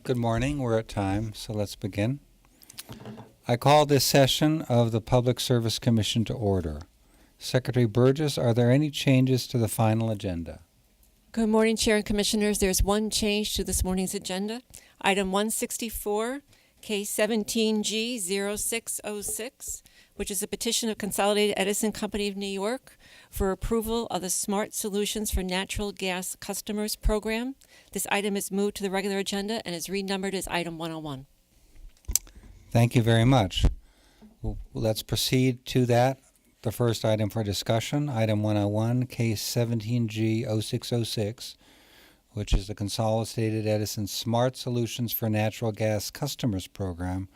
Good morning. We're at time, so let's begin. I call this session of the Public Service Commission to order. Secretary Burgess, are there any changes to the final agenda? Good morning, Chair and Commissioners. There's one change to this morning's agenda. Item 164, Case 17G0606, which is a petition of Consolidated Edison Company of New York for approval of the Smart Solutions for Natural Gas Customers program. This item is moved to the regular agenda and is renumbered as item 101. Thank you very much. Well, let's proceed to that. The first item for discussion, item 101, case 17G0606, which is the Consolidated Edison Smart Solutions for Natural Gas Customers program,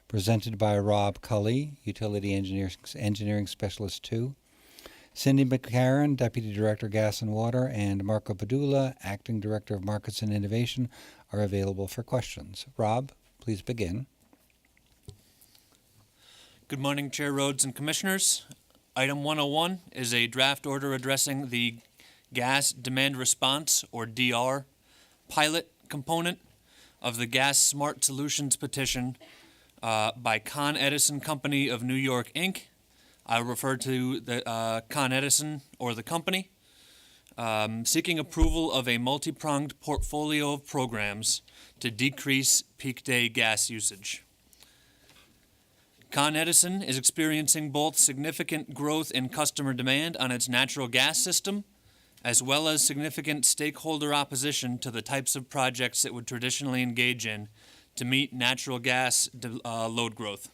presented by Rob Cully, Utility Engineering Specialist 2, Cindy McCarron, Deputy Director, Gas and Water, and Marco Padula, Acting Director of Markets and Innovation, are available for questions. Rob, please begin. Good morning, Chair Rhodes and Commissioners. Item 101 is a draft order addressing the Gas Demand Response, or DR, pilot component of the Gas Smart Solutions petition by Con Edison Company of New York, Inc. I refer to the Con Edison, or the company, seeking approval of a multi-pronged portfolio of programs to decrease peak day gas usage. Con Edison is experiencing both significant growth in customer demand on its natural gas system, as well as significant stakeholder opposition to the types of projects it would traditionally engage in to meet natural gas load growth.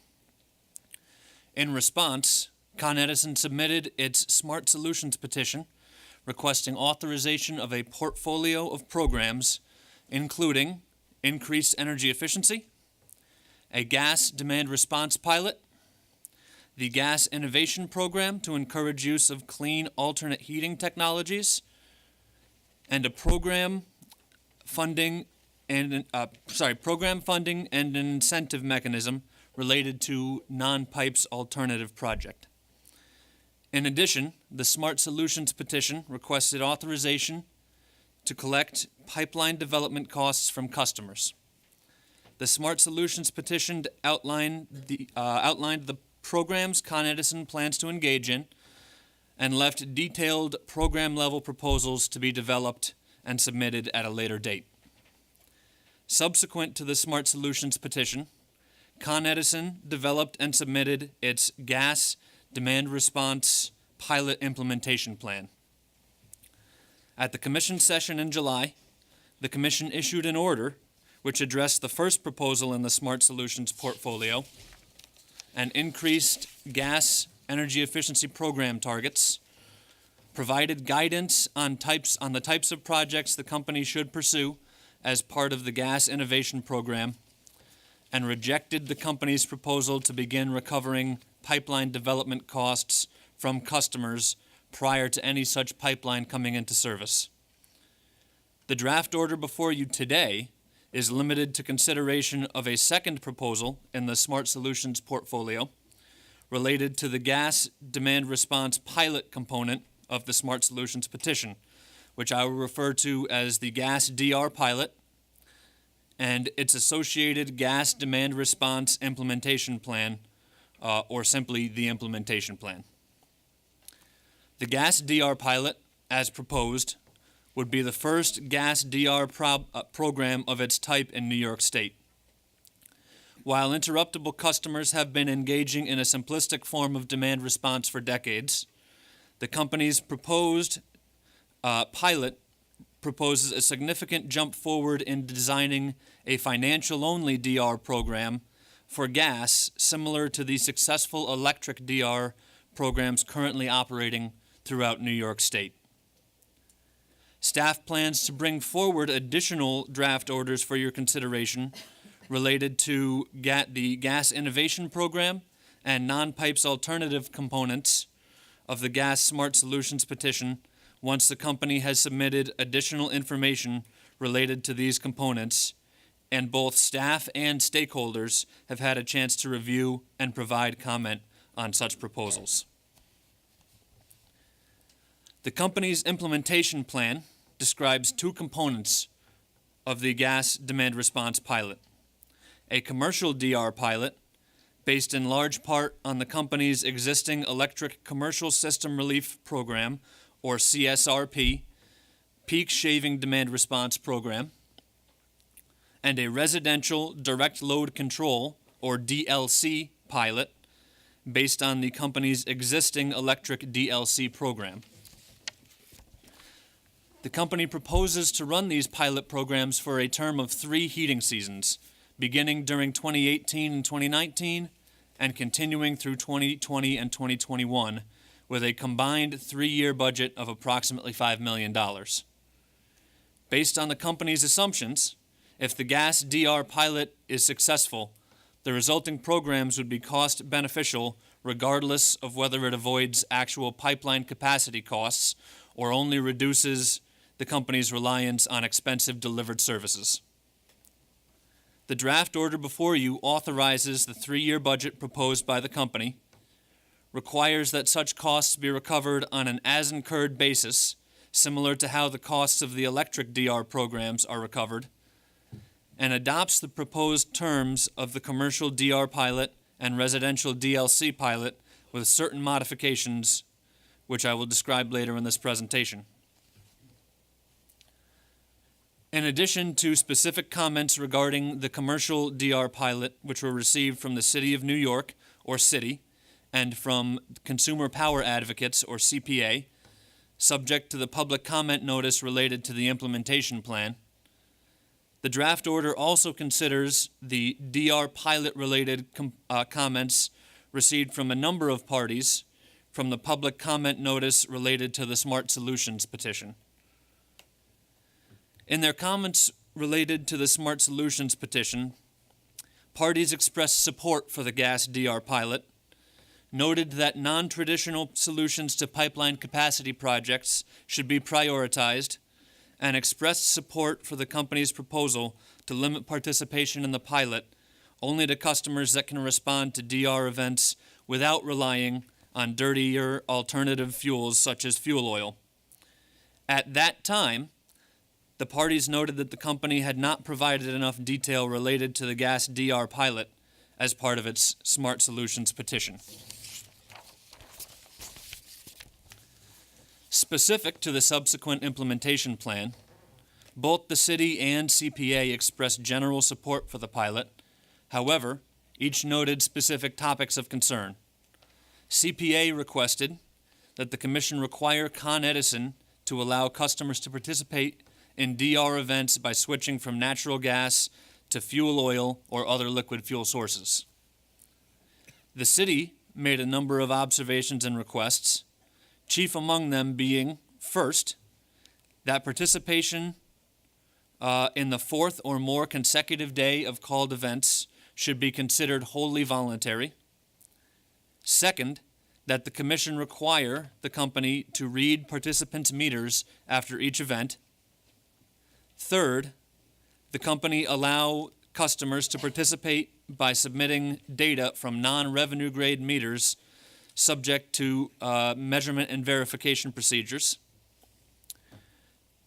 In response, Con Edison submitted its Smart Solutions petition requesting authorization of a portfolio of programs including increased energy efficiency, a gas demand response pilot, the Gas Innovation Program to encourage use of clean alternate heating technologies, and a program funding and an incentive mechanism related to non-pipes alternative project. In addition, the Smart Solutions petition requested authorization to collect pipeline development costs from customers. The Smart Solutions petition outlined the programs Con Edison plans to engage in and left detailed program-level proposals to be developed and submitted at a later date. Subsequent to the Smart Solutions petition, Con Edison developed and submitted its Gas Demand Response Pilot Implementation Plan. At the Commission session in July, the Commission issued an order which addressed the first proposal in the Smart Solutions portfolio and increased gas energy efficiency program targets, provided guidance on the types of projects the company should pursue as part of the Gas Innovation Program, and rejected the company's proposal to begin recovering pipeline development costs from customers prior to any such pipeline coming into service. The draft order before you today is limited to consideration of a second proposal in the Smart Solutions portfolio related to the Gas Demand Response pilot component of the Smart Solutions petition, which I will refer to as the Gas DR pilot and its associated Gas Demand Response Implementation Plan, or simply the Implementation Plan. The Gas DR pilot, as proposed, would be the first gas DR program of its type in New York State. While interruptible customers have been engaging in a simplistic form of demand response for decades, the company's proposed pilot proposes a significant jump forward in designing a financial-only DR program for gas similar to the successful electric DR programs currently operating throughout New York State. Staff plans to bring forward additional draft orders for your consideration related to the Gas Innovation Program and non-pipes alternative components of the Gas Smart Solutions petition once the company has submitted additional information related to these components and both staff and stakeholders have had a chance to review and provide comment on such proposals. The company's implementation plan describes two components of the gas demand response pilot. A commercial DR pilot, based in large part on the company's existing Electric Commercial System Relief Program, or CSRP, Peak Shaving Demand Response Program, and a Residential Direct Load Control, or DLC, pilot, based on the company's existing electric DLC program. The company proposes to run these pilot programs for a term of 3 heating seasons, beginning during 2018 and 2019 and continuing through 2020 and 2021, with a combined 3-year budget of approximately $5 million. Based on the company's assumptions, if the gas DR pilot is successful, the resulting programs would be cost beneficial regardless of whether it avoids actual pipeline capacity costs or only reduces the company's reliance on expensive delivered services. The draft order before you authorizes the 3-year budget proposed by the company, requires that such costs be recovered on an as-incurred basis, similar to how the costs of the electric DR programs are recovered, and adopts the proposed terms of the commercial DR pilot and residential DLC pilot with certain modifications, which I will describe later in this presentation. In addition to specific comments regarding the commercial DR pilot, which were received from the City of New York, or City, and from Consumer Power Advocates, or CPA, subject to the public comment notice related to the implementation plan, the draft order also considers the DR pilot-related comments received from a number of parties from the public comment notice related to the Smart Solutions petition. In their comments related to the Smart Solutions petition, parties expressed support for the gas DR pilot, noted that non-traditional solutions to pipeline capacity projects should be prioritized, and expressed support for the company's proposal to limit participation in the pilot only to customers that can respond to DR events without relying on dirtier alternative fuels such as fuel oil. At that time, the parties noted that the company had not provided enough detail related to the gas DR pilot as part of its Smart Solutions petition. Specific to the subsequent implementation plan, both the city and CPA expressed general support for the pilot. However, each noted specific topics of concern. CPA requested that the Commission require Con Edison to allow customers to participate in DR events by switching from natural gas to fuel oil or other liquid fuel sources. The city made a number of observations and requests, chief among them being, first, that participation in the 4th or more consecutive day of called events should be considered wholly voluntary. Second, that the Commission require the company to read participants' meters after each event. Third, the company allow customers to participate by submitting data from non-revenue grade meters subject to measurement and verification procedures.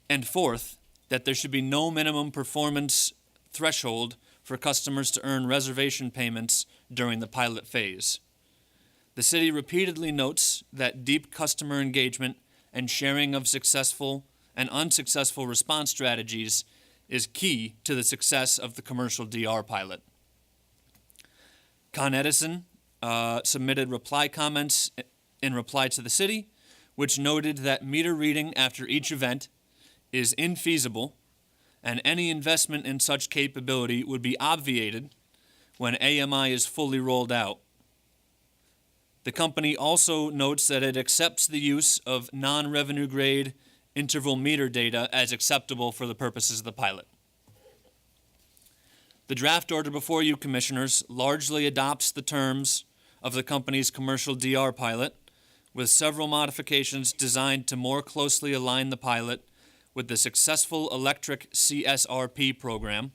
And fourth, that there should be no minimum performance threshold for customers to earn reservation payments during the pilot phase. The city repeatedly notes that deep customer engagement and sharing of successful and unsuccessful response strategies is key to the success of the commercial DR pilot. Con Edison submitted reply comments in reply to the city, which noted that meter reading after each event is infeasible and any investment in such capability would be obviated when AMI is fully rolled out. The company also notes that it accepts the use of non-revenue grade interval meter data as acceptable for the purposes of the pilot. The draft order before you, Commissioners, largely adopts the terms of the company's commercial DR pilot, with several modifications designed to more closely align the pilot with the successful electric CSRP program,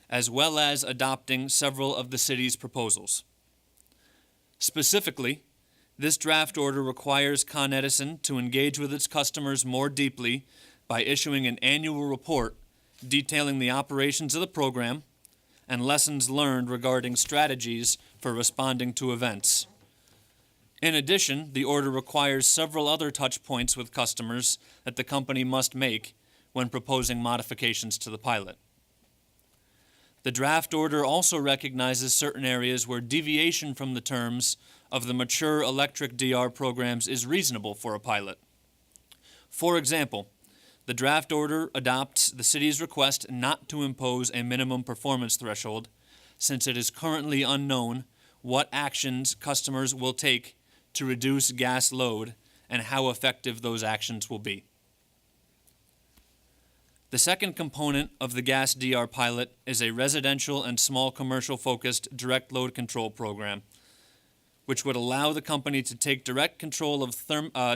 as well as adopting several of the city's proposals. Specifically, this draft order requires Con Edison to engage with its customers more deeply by issuing an annual report detailing the operations of the program and lessons learned regarding strategies for responding to events. In addition, the order requires several other touch points with customers that the company must make when proposing modifications to the pilot. The draft order also recognizes certain areas where deviation from the terms of the mature electric DR programs is reasonable for a pilot. For example, the draft order adopts the city's request not to impose a minimum performance threshold, since it is currently unknown what actions customers will take to reduce gas load and how effective those actions will be. The second component of the gas DR pilot is a residential and small commercial focused direct load control program, which would allow the company to take direct control of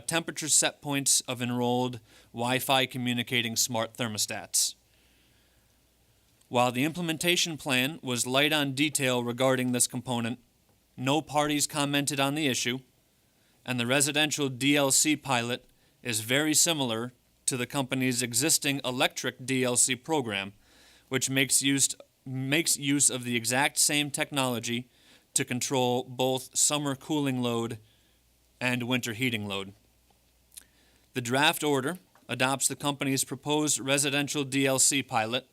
temperature set points of enrolled Wi-Fi communicating smart thermostats. While the implementation plan was light on detail regarding this component, no parties commented on the issue, and the residential DLC pilot is very similar to the company's existing electric DLC program, which makes use of the exact same technology to control both summer cooling load and winter heating load. The draft order adopts the company's proposed residential DLC pilot,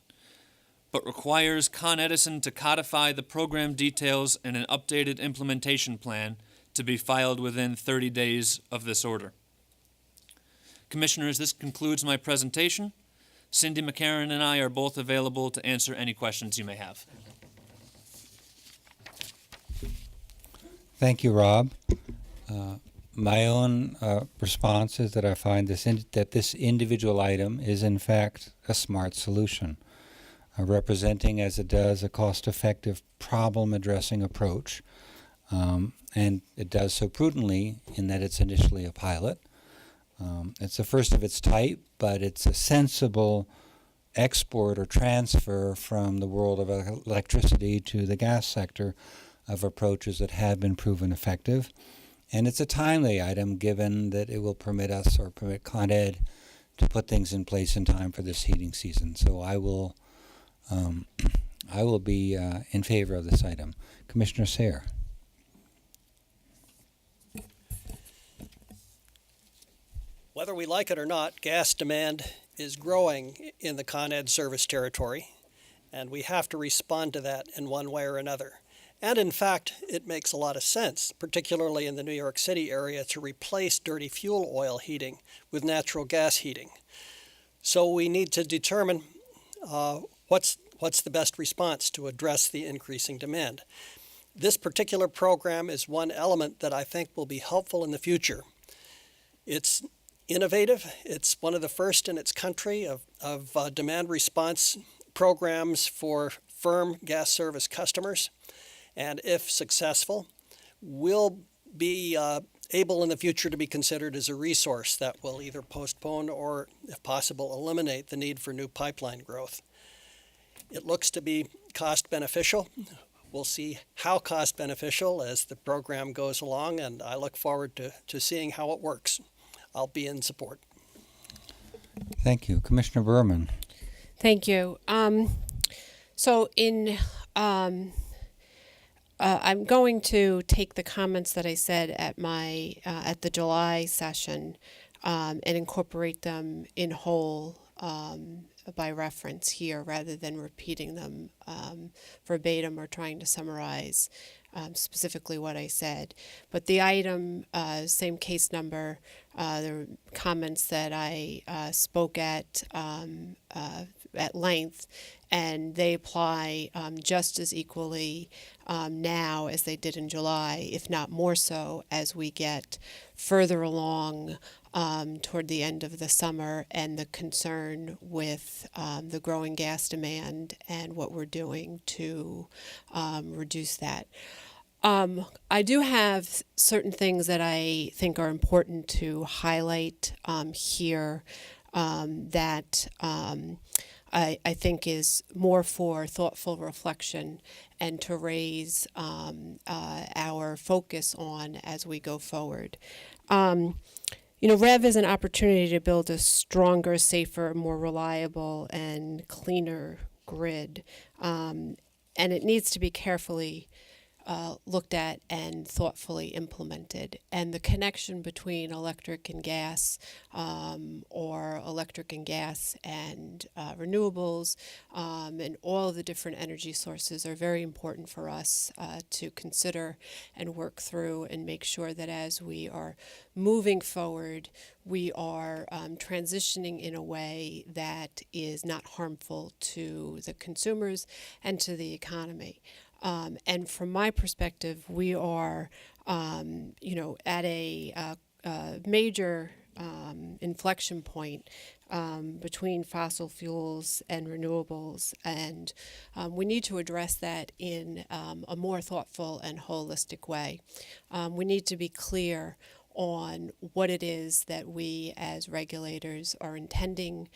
but requires Con Edison to codify the program details in an updated implementation plan to be filed within 30 days of this order. Commissioners, this concludes my presentation. Cindy McCarron and I are both available to answer any questions you may have. Thank you, Rob. My own response is that I find that this individual item is in fact a smart solution, representing as it does a cost-effective problem-addressing approach, and it does so prudently in that it's initially a pilot. It's the first of its type, but it's a sensible export or transfer from the world of electricity to the gas sector of approaches that have been proven effective. And it's a timely item given that it will permit us or permit Con Ed to put things in place in time for this heating season. So I will be in favor of this item. Commissioner Sayre. Whether we like it or not, gas demand is growing in the Con Ed service territory, and we have to respond to that in one way or another. And in fact, it makes a lot of sense, particularly in the New York City area, to replace dirty fuel oil heating with natural gas heating. So we need to determine what's the best response to address the increasing demand. This particular program is one element that I think will be helpful in the future. It's innovative. It's one of the first in its country of demand response programs for firm gas service customers. And if successful, will be able in the future to be considered as a resource that will either postpone or, if possible, eliminate the need for new pipeline growth. It looks to be cost beneficial. We'll see how cost beneficial as the program goes along, and I look forward to seeing how it works. I'll be in support. Thank you. Commissioner Berman. Thank you. I'm going to take the comments that I said at the July session and incorporate them in whole by reference here rather than repeating them verbatim or trying to summarize specifically what I said. But the item, same case number, the comments that I spoke at length, and they apply just as equally now as they did in July, if not more so, as we get further along toward the end of the summer and the concern with the growing gas demand and what we're doing to reduce that. I do have certain things that I think are important to highlight here that I think is more for thoughtful reflection and to raise our focus on as we go forward. REV is an opportunity to build a stronger, safer, more reliable, and cleaner grid. And it needs to be carefully looked at and thoughtfully implemented. And the connection between electric and gas, or electric and gas and renewables, and all of the different energy sources are very important for us to consider and work through and make sure that as we are moving forward, we are transitioning in a way that is not harmful to the consumers and to the economy. And from my perspective, we are, at a major inflection point between fossil fuels and renewables, and we need to address that in a more thoughtful and holistic way. We need to be clear on what it is that we as regulators are intending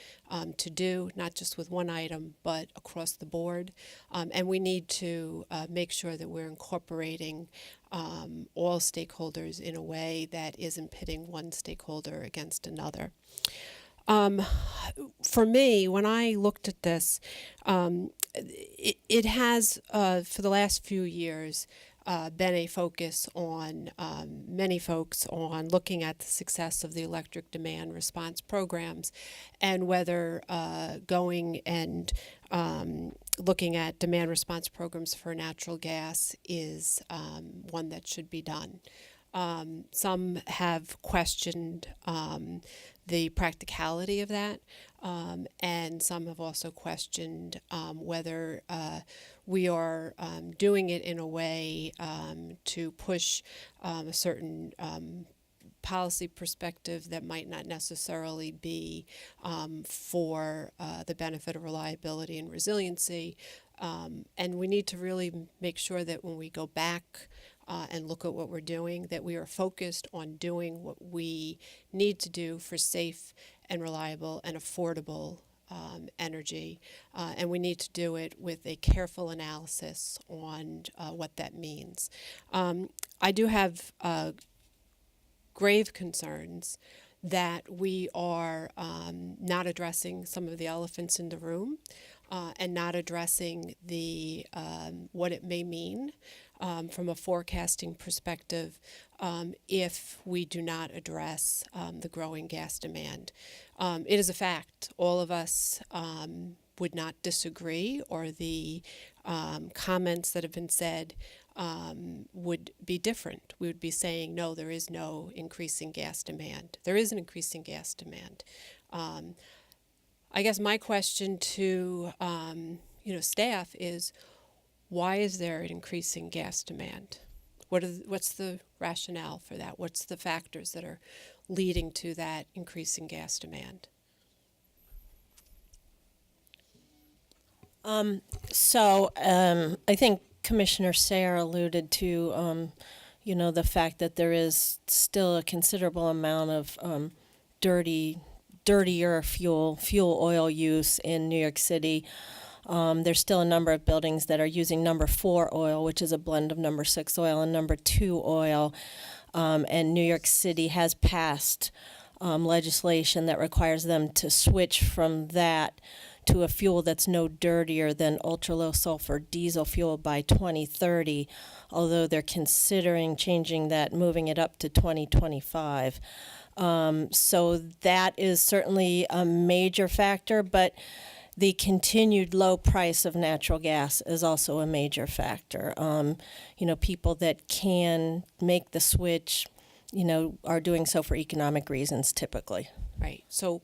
to do, not just with one item, but across the board. And we need to make sure that we're incorporating all stakeholders in a way that isn't pitting one stakeholder against another. For me, when I looked at this, it has, for the last few years, been a focus on many folks on looking at the success of the electric demand response programs and whether going and looking at demand response programs for natural gas is one that should be done. Some have questioned the practicality of that, and some have also questioned whether we are doing it in a way to push a certain policy perspective that might not necessarily be for the benefit of reliability and resiliency. And we need to really make sure that when we go back and look at what we're doing, that we are focused on doing what we need to do for safe and reliable and affordable energy. And we need to do it with a careful analysis on what that means. I do have grave concerns that we are not addressing some of the elephants in the room and not addressing the what it may mean from a forecasting perspective if we do not address the growing gas demand. It is a fact. All of us would not disagree, or the comments that have been said would be different. We would be saying, no, there is no increasing gas demand. There is an increasing gas demand. I guess my question to staff is, why is there an increasing gas demand? What's the rationale for that? What's the factors that are leading to that increasing gas demand? I think Commissioner Sayre alluded to, the fact that there is still a considerable amount of dirtier fuel oil use in New York City. There's still a number of buildings that are using number 4 oil, which is a blend of number 6 oil and number 2 oil. And New York City has passed legislation that requires them to switch from that to a fuel that's no dirtier than ultra-low sulfur diesel fuel by 2030, although they're considering changing that, moving it up to 2025. So that is certainly a major factor, but the continued low price of natural gas is also a major factor. People that can make the switch, are doing so for economic reasons typically. Right. So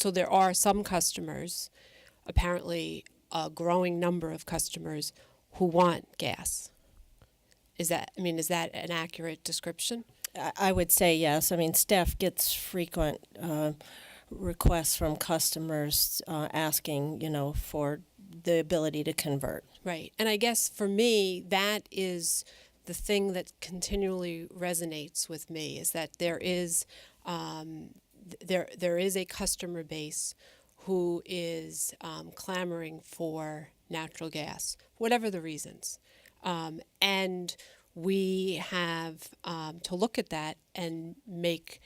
there are some customers, apparently a growing number of customers, who want gas. Is that an accurate description? I would say yes. Staff gets frequent requests from customers asking, for the ability to convert. Right. And I guess for me, that is the thing that continually resonates with me, is that there is there is a customer base who is clamoring for natural gas, whatever the reasons. And we have to look at that and make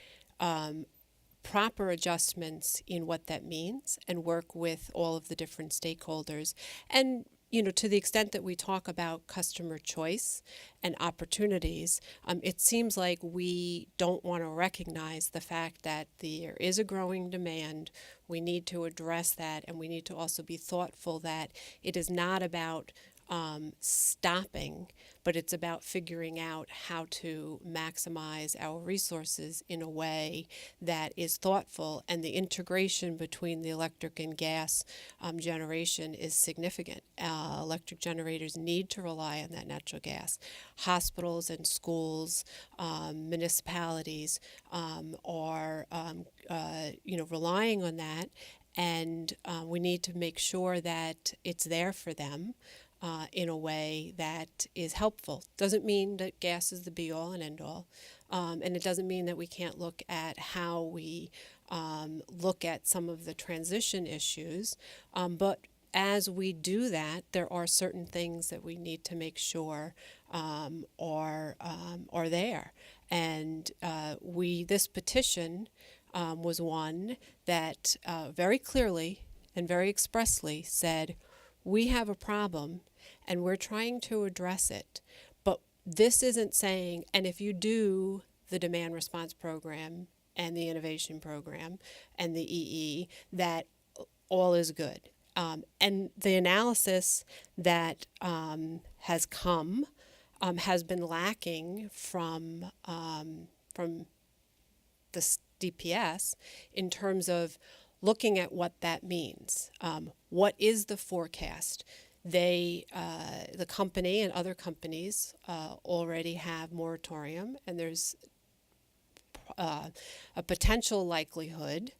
proper adjustments in what that means and work with all of the different stakeholders. And to the extent that we talk about customer choice and opportunities, it seems like we don't want to recognize the fact that there is a growing demand. We need to address that, and we need to also be thoughtful that it is not about stopping, but it's about figuring out how to maximize our resources in a way that is thoughtful, and the integration between the electric and gas generation is significant. Electric generators need to rely on that natural gas. Hospitals and schools, municipalities are relying on that, and we need to make sure that it's there for them in a way that is helpful. Doesn't mean that gas is the be-all and end-all, and it doesn't mean that we can't look at how we look at some of the transition issues, but as we do that, there are certain things that we need to make sure are there. And this petition was one that very clearly and very expressly said, we have a problem and we're trying to address it. But this isn't saying, and if you do the demand response program and the innovation program and the EE, that all is good. And the analysis that has come has been lacking from the DPS in terms of looking at what that means. What is the forecast? The company and other companies already have moratorium, and there's a potential likelihood,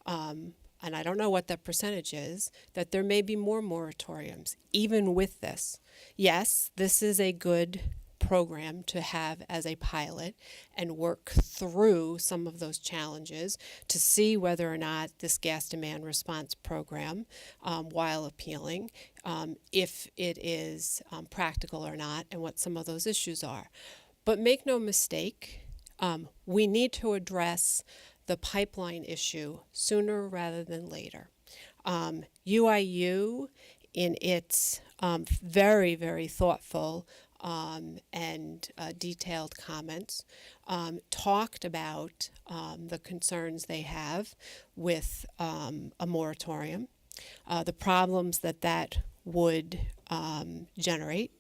and I don't know what that percentage is, that there may be more moratoriums, even with this. Yes, this is a good program to have as a pilot and work through some of those challenges to see whether or not this gas demand response program, while appealing, if it is practical or not, and what some of those issues are. But make no mistake, we need to address the pipeline issue sooner rather than later. UIU, in its very, very thoughtful and detailed comments, talked about the concerns they have with a moratorium, the problems that would generate.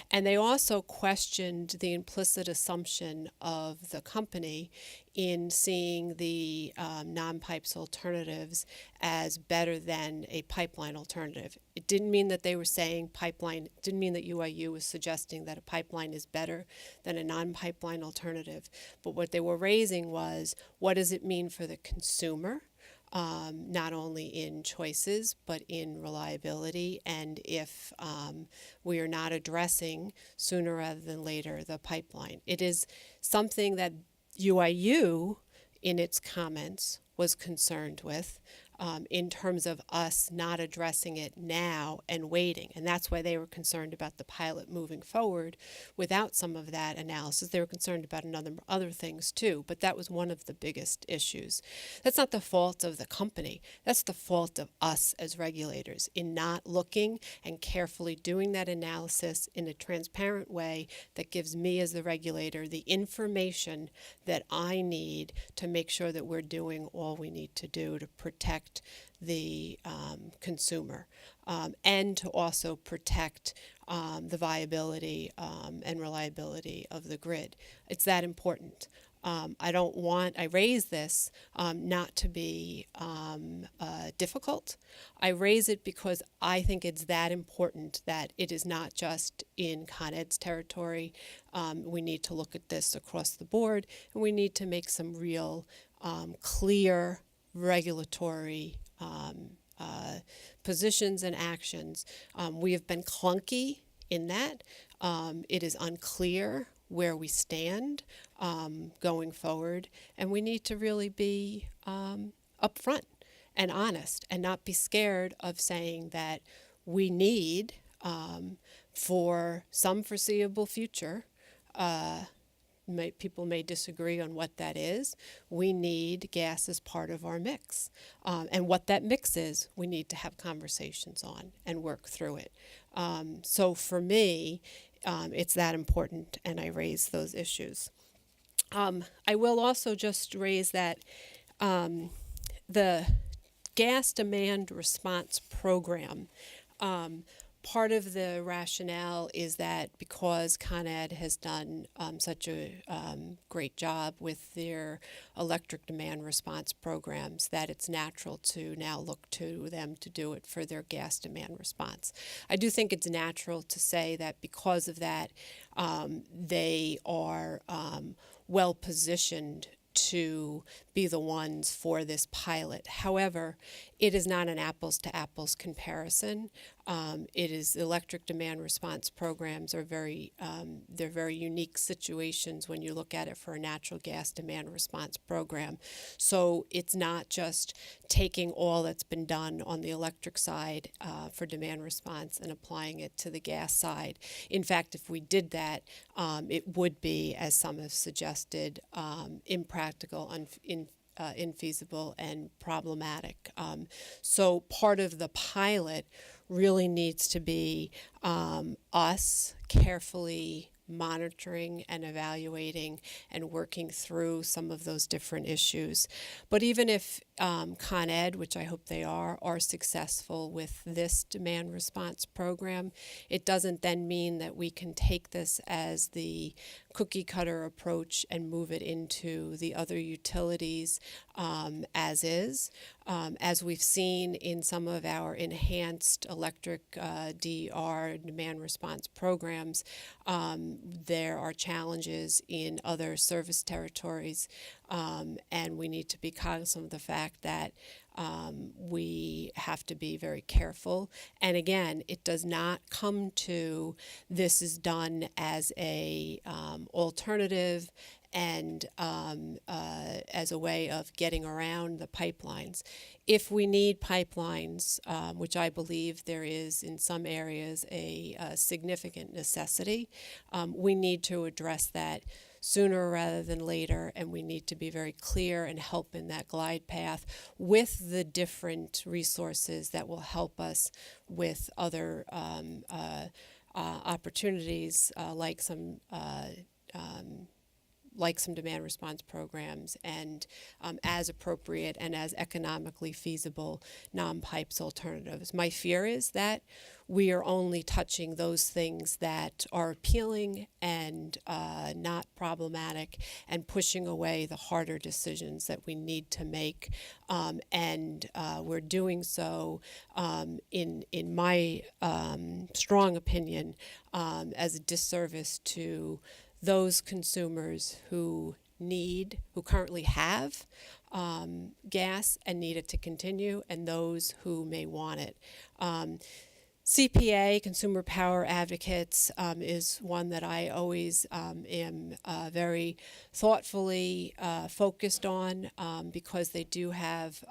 And they also questioned the implicit assumption of the company in seeing the non-pipes alternatives as better than a pipeline alternative. It didn't mean that they were saying pipeline, it didn't mean that UIU was suggesting that a pipeline is better than a non-pipeline alternative. But what they were raising was, what does it mean for the consumer? Not only in choices, but in reliability, and if we are not addressing sooner rather than later the pipeline. It is something that UIU, in its comments, was concerned with in terms of us not addressing it now and waiting. And that's why they were concerned about the pilot moving forward without some of that analysis. They were concerned about other things too, but that was one of the biggest issues. That's not the fault of the company. That's the fault of us as regulators in not looking and carefully doing that analysis in a transparent way that gives me as the regulator the information that I need to make sure that we're doing all we need to do to protect the consumer and to also protect the viability and reliability of the grid. It's that important. I raise this not to be difficult. I raise it because I think it's that important that it is not just in Con Ed's territory. We need to look at this across the board, and we need to make some real clear regulatory positions and actions. We have been clunky in that. It is unclear where we stand going forward, and we need to really be upfront and honest and not be scared of saying that we need, for some foreseeable future, people may disagree on what that is. We need gas as part of our mix. And what that mix is, we need to have conversations on and work through it. So for me, it's that important, and I raise those issues. I will also just raise that the gas demand response program, part of the rationale is that because Con Ed has done such a great job with their electric demand response programs, that it's natural to now look to them to do it for their gas demand response. I do think it's natural to say that because of that, they are well positioned to be the ones for this pilot. However, it is not an apples to apples comparison. It is electric demand response programs are they're very unique situations when you look at it for a natural gas demand response program. So it's not just taking all that's been done on the electric side for demand response and applying it to the gas side. In fact, if we did that, it would be, as some have suggested, impractical, infeasible, and problematic. So part of the pilot really needs to be us carefully monitoring and evaluating and working through some of those different issues. But even if Con Ed, which I hope they are successful with this demand response program, it doesn't then mean that we can take this as the cookie cutter approach and move it into the other utilities as is. As we've seen in some of our enhanced electric DER demand response programs, there are challenges in other service territories, and we need to be cognizant of the fact that we have to be very careful. And again, it does not come to this is done as a alternative and as a way of getting around the pipelines. If we need pipelines, which I believe there is in some areas a significant necessity, we need to address that sooner rather than later, and we need to be very clear and help in that glide path with the different resources that will help us with other opportunities like some demand response programs and as appropriate and as economically feasible non-pipes alternatives. My fear is that we are only touching those things that are appealing and not problematic and pushing away the harder decisions that we need to make. And we're doing so, in my strong opinion, as a disservice to those consumers who currently have gas and need it to continue, and those who may want it. CPA, Consumer Power Advocates, is one that I always am very thoughtfully focused on because they do have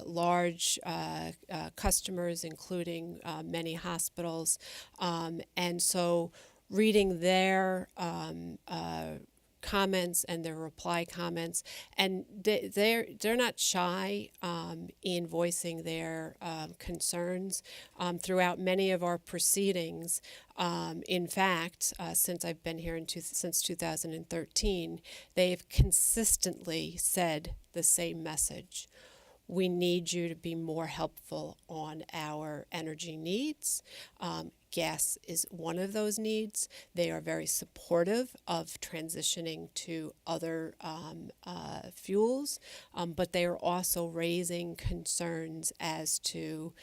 large customers, including many hospitals. And so reading their comments and their reply comments, and they're not shy in voicing their concerns throughout many of our proceedings. In fact, since I've been here since 2013, they've consistently said the same message. We need you to be more helpful on our energy needs. Gas is one of those needs. They are very supportive of transitioning to other fuels, but they are also raising concerns as to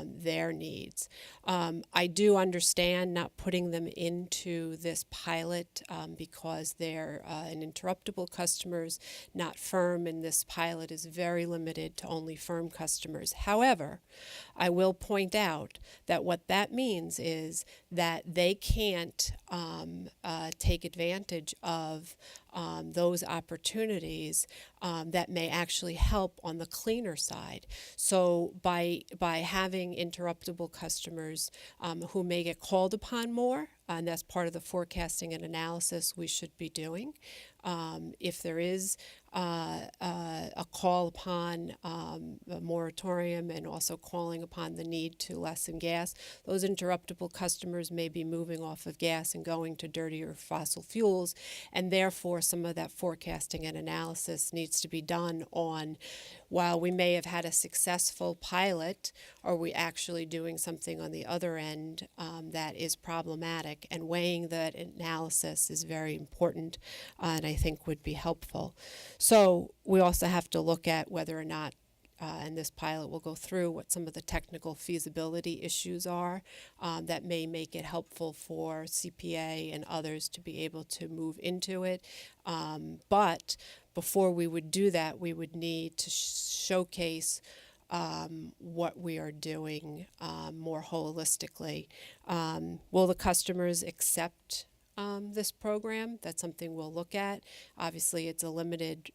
their needs. I do understand not putting them into this pilot because they're uninterruptible customers, not firm, and this pilot is very limited to only firm customers. However, I will point out that what that means is that they can't take advantage of those opportunities that may actually help on the cleaner side. So by having interruptible customers who may get called upon more and that's part of the forecasting and analysis we should be doing. If there is a call upon a moratorium and also calling upon the need to lessen gas, those interruptible customers may be moving off of gas and going to dirtier fossil fuels, and therefore some of that forecasting and analysis needs to be done on, while we may have had a successful pilot, are we actually doing something on the other end that is problematic, and weighing that analysis is very important, and I think would be helpful. So we also have to look at whether or not, and this pilot will go through what some of the technical feasibility issues are that may make it helpful for CPA and others to be able to move into it. But before we would do that, we would need to showcase what we are doing more holistically. Will the customers accept this program? That's something we'll look at. Obviously, it's a limited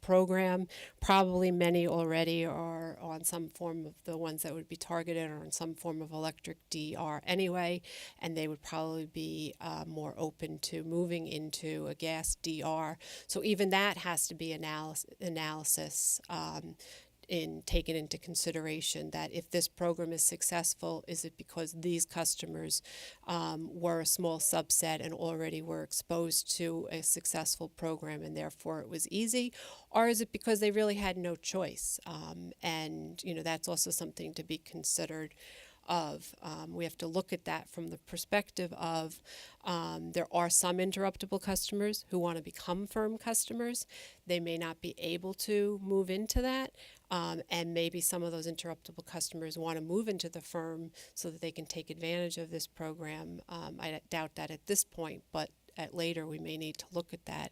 program. Probably many already are on some form of, the ones that would be targeted are on some form of electric DR anyway, and they would probably be more open to moving into a gas DR. So even that has to be analysis taken into consideration, that if this program is successful, is it because these customers were a small subset and already were exposed to a successful program and therefore it was easy, or is it because they really had no choice? And that's also something to be considered of. We have to look at that from the perspective of there are some interruptible customers who want to become firm customers. They may not be able to move into that, and maybe some of those interruptible customers want to move into the firm so that they can take advantage of this program. I doubt that at this point, but at later we may need to look at that.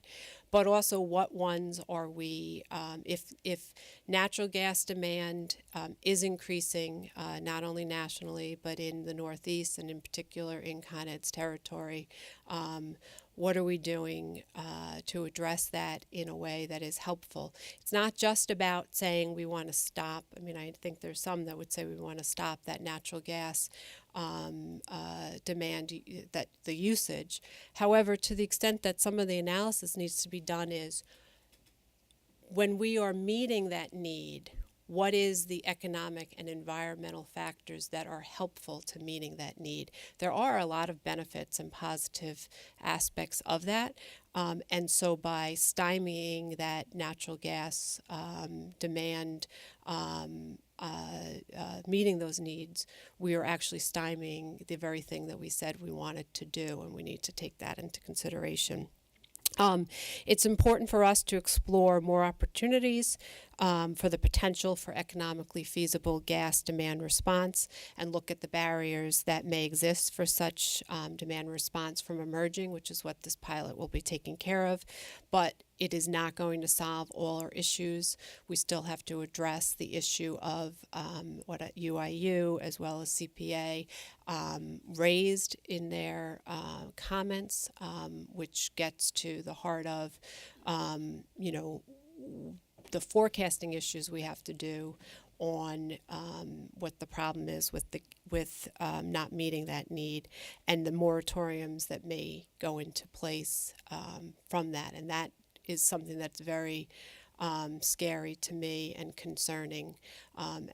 But also, what ones are we, if natural gas demand is increasing, not only nationally, but in the Northeast and in particular in Con Ed's territory, what are we doing to address that in a way that is helpful? It's not just about saying we want to stop. I mean, I think there's some that would say we want to stop that natural gas demand, that the usage. However, to the extent that some of the analysis needs to be done is, when we are meeting that need, what is the economic and environmental factors that are helpful to meeting that need? There are a lot of benefits and positive aspects of that. And so by stymieing that natural gas demand, meeting those needs, we are actually stymieing the very thing that we said we wanted to do, and we need to take that into consideration. It's important for us to explore more opportunities for the potential for economically feasible gas demand response, and look at the barriers that may exist for such demand response from emerging, which is what this pilot will be taking care of. But it is not going to solve all our issues. We still have to address the issue of what UIU as well as CPA raised in their comments, which gets to the heart of, the forecasting issues we have to do on what the problem is with not meeting that need, and the moratoriums that may go into place from that. And that is something that's very scary to me and concerning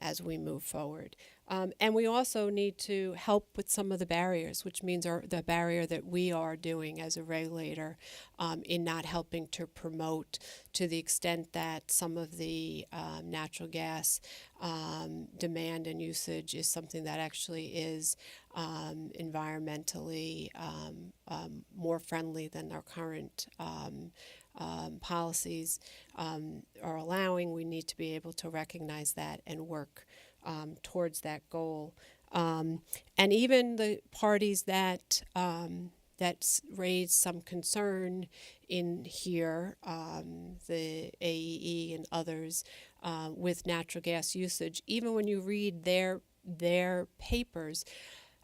as we move forward. And we also need to help with some of the barriers, which means the barrier that we are doing as a regulator in not helping to promote, to the extent that some of the natural gas demand and usage is something that actually is environmentally more friendly than our current policies are allowing. We need to be able to recognize that and work towards that goal. And even the parties that raised some concern in here, the AEE and others, with natural gas usage, even when you read their papers,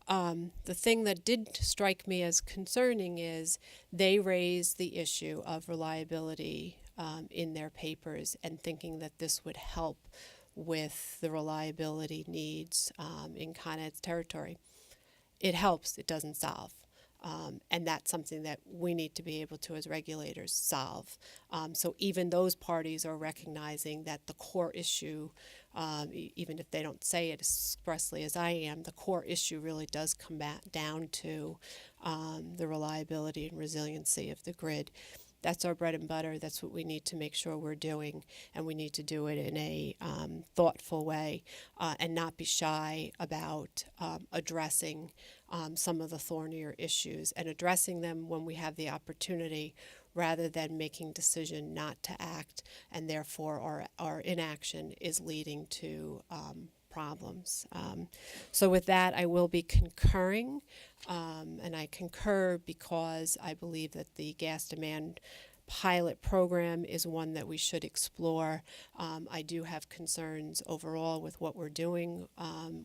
the thing that did strike me as concerning is they raised the issue of reliability in their papers, and thinking that this would help with the reliability needs in Con Ed's territory. It helps, it doesn't solve. And that's something that we need to be able to, as regulators, solve. So even those parties are recognizing that the core issue, even if they don't say it expressly as I am, the core issue really does come back down to the reliability and resiliency of the grid. That's our bread and butter. That's what we need to make sure we're doing, and we need to do it in a thoughtful way and not be shy about addressing some of the thornier issues and addressing them when we have the opportunity, rather than making decision not to act, and therefore our inaction is leading to problems. So with that, I will be concurring, and I concur because I believe that the gas demand pilot program is one that we should explore. I do have concerns overall with what we're doing